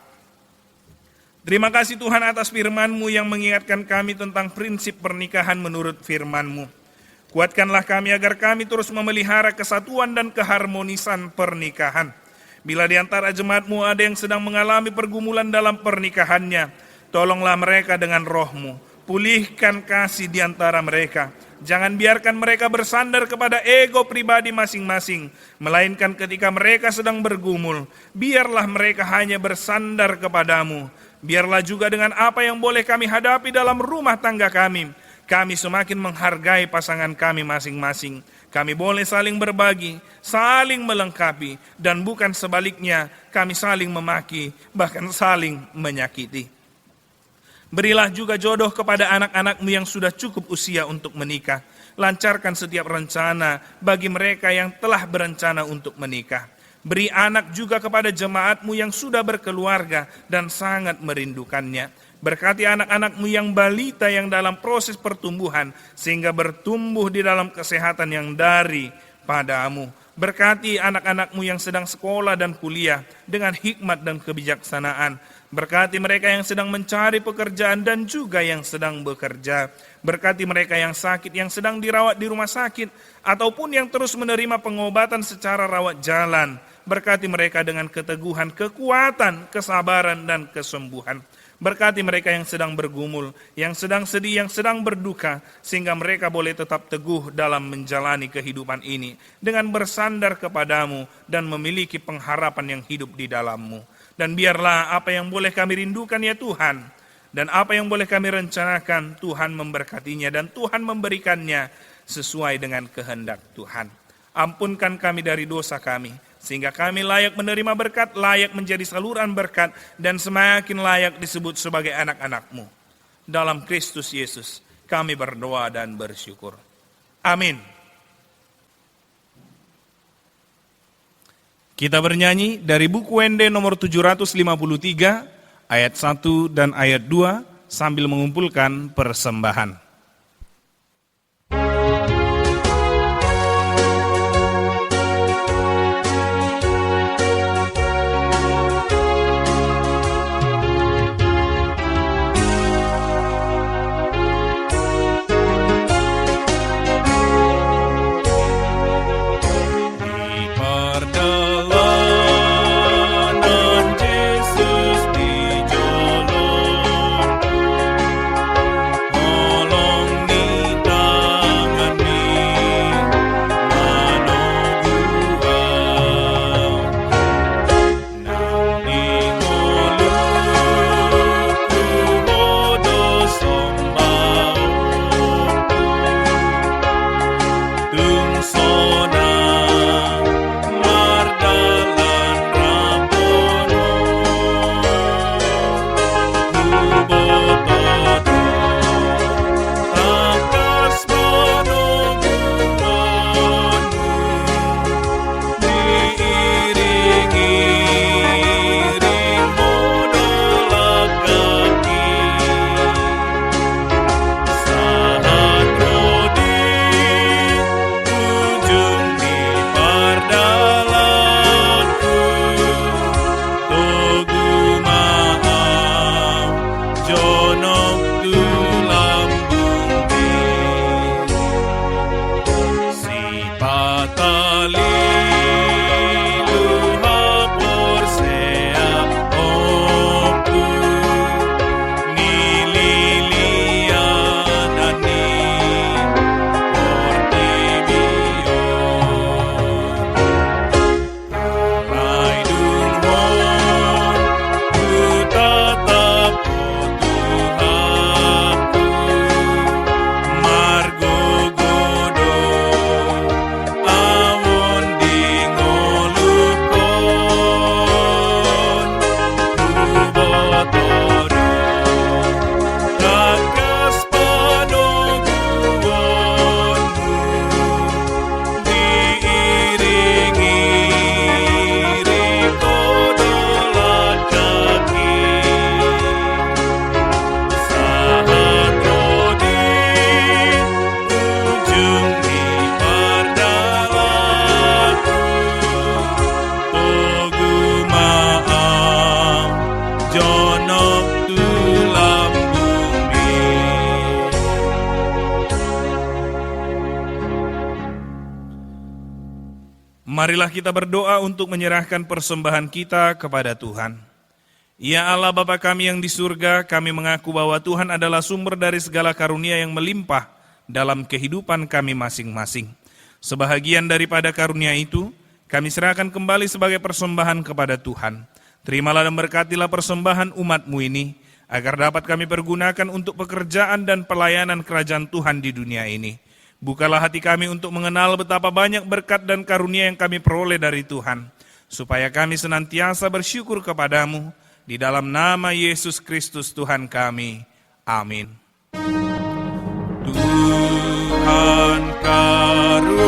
Terima kasih Tuhan atas firman-Mu yang mengingatkan kami tentang prinsip pernikahan menurut firman-Mu. Kuatkanlah kami agar kami terus memelihara kesatuan dan keharmonisan pernikahan. Bila di antara jemaat-Mu ada yang sedang mengalami pergumulan dalam pernikahannya, tolonglah mereka dengan Roh-Mu. Pulihkan kasih di antara mereka. Jangan biarkan mereka bersandar kepada ego pribadi masing-masing. Melainkan ketika mereka sedang bergumul, biarlah mereka hanya bersandar kepadamu. Biarlah juga dengan apa yang boleh kami hadapi dalam rumah tangga kami, kami semakin menghargai pasangan kami masing-masing. Kami boleh saling berbagi, saling melengkapi, dan bukan sebaliknya kami saling memaki, bahkan saling menyakiti. Berilah juga jodoh kepada anak-anak-Mu yang sudah cukup usia untuk menikah. Lancarkan setiap rencana bagi mereka yang telah berencana untuk menikah. Beri anak juga kepada jemaat-Mu yang sudah berkeluarga dan sangat merindukannya. Berkati anak-anak-Mu yang balita yang dalam proses pertumbuhan, sehingga bertumbuh di dalam kesehatan yang daripada-Mu. Berkati anak-anak-Mu yang sedang sekolah dan kuliah dengan hikmat dan kebijaksanaan. Berkati mereka yang sedang mencari pekerjaan dan juga yang sedang bekerja. Berkati mereka yang sakit, yang sedang dirawat di rumah sakit, ataupun yang terus menerima pengobatan secara rawat jalan. Berkati mereka dengan keteguhan, kekuatan, kesabaran, dan kesembuhan. Berkati mereka yang sedang bergumul, yang sedang sedih, yang sedang berduka, sehingga mereka boleh tetap teguh dalam menjalani kehidupan ini dengan bersandar kepadamu dan memiliki pengharapan yang hidup di dalam-Mu. Dan biarlah apa yang boleh kami rindukan ya Tuhan, dan apa yang boleh kami rencanakan, Tuhan memberkatinya dan Tuhan memberikannya sesuai dengan kehendak Tuhan. Ampunkan kami dari dosa kami, sehingga kami layak menerima berkat, layak menjadi saluran berkat, dan semakin layak disebut sebagai anak-anak-Mu. Dalam Kristus Yesus kami berdoa dan bersyukur. Amin. Kita bernyanyi dari buku Wende nomor 753, ayat 1 dan ayat 2, sambil mengumpulkan persembahan. Marilah kita berdoa untuk menyerahkan persembahan kita kepada Tuhan. Ya Allah Bapa kami yang di surga, kami mengaku bahwa Tuhan adalah sumber dari segala karunia yang melimpah dalam kehidupan kami masing-masing. Sebahagian daripada karunia itu, kami serahkan kembali sebagai persembahan kepada Tuhan. Terimalah dan berkatilah persembahan umat-Mu ini, agar dapat kami pergunakan untuk pekerjaan dan pelayanan kerajaan Tuhan di dunia ini. Bukalah hati kami untuk mengenal betapa banyak berkat dan karunia yang kami peroleh dari Tuhan, supaya kami senantiasa bersyukur kepadamu, di dalam nama Yesus Kristus Tuhan kami. Amin. Tuhan karuniamu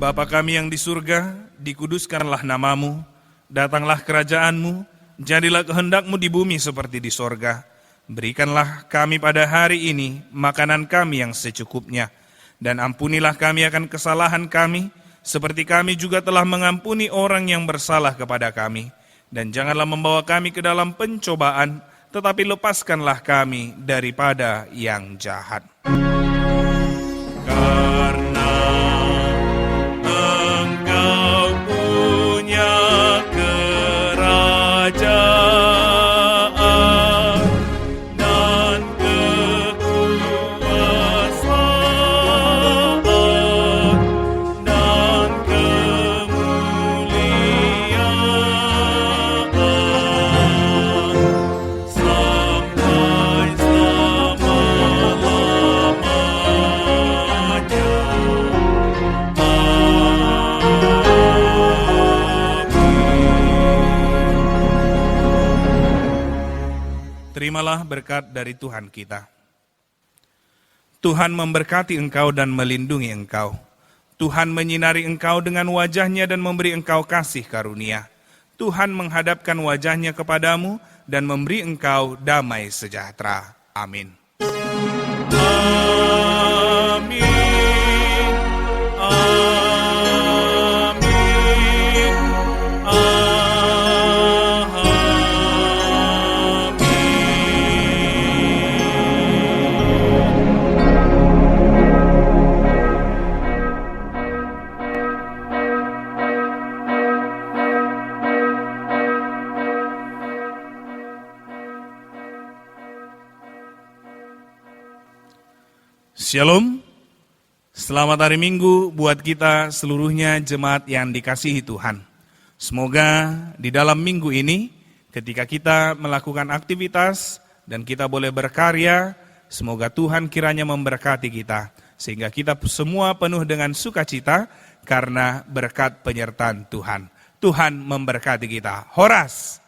Bapa kami yang di surga, dikuduskanlah namamu, datanglah kerajaanmu, jadilah kehendakmu di bumi seperti di sorga. Berikanlah kami pada hari ini makanan kami yang secukupnya, dan ampunilah kami akan kesalahan kami, seperti kami juga telah mengampuni orang yang bersalah kepada kami. Dan janganlah membawa kami ke dalam pencobaan, tetapi lepaskanlah kami daripada yang jahat. Karena Engkau punya kerajaan dan kekuasaan dan kemuliaan sampai selama-lamanya. Terimalah berkat dari Tuhan kita. Tuhan memberkati engkau dan melindungi engkau. Tuhan menyinari engkau dengan wajahnya dan memberi engkau kasih karunia. Tuhan menghadapkan wajahnya kepadamu dan memberi engkau damai sejahtera. Amin. Amin. Amin. Shalom, selamat hari Minggu buat kita seluruhnya jemaat yang dikasihi Tuhan. Semoga di dalam minggu ini ketika kita melakukan aktivitas dan kita boleh berkarya, semoga Tuhan kiranya memberkati kita. Sehingga kita semua penuh dengan sukacita karena berkat penyertaan Tuhan. Tuhan memberkati kita. Horas!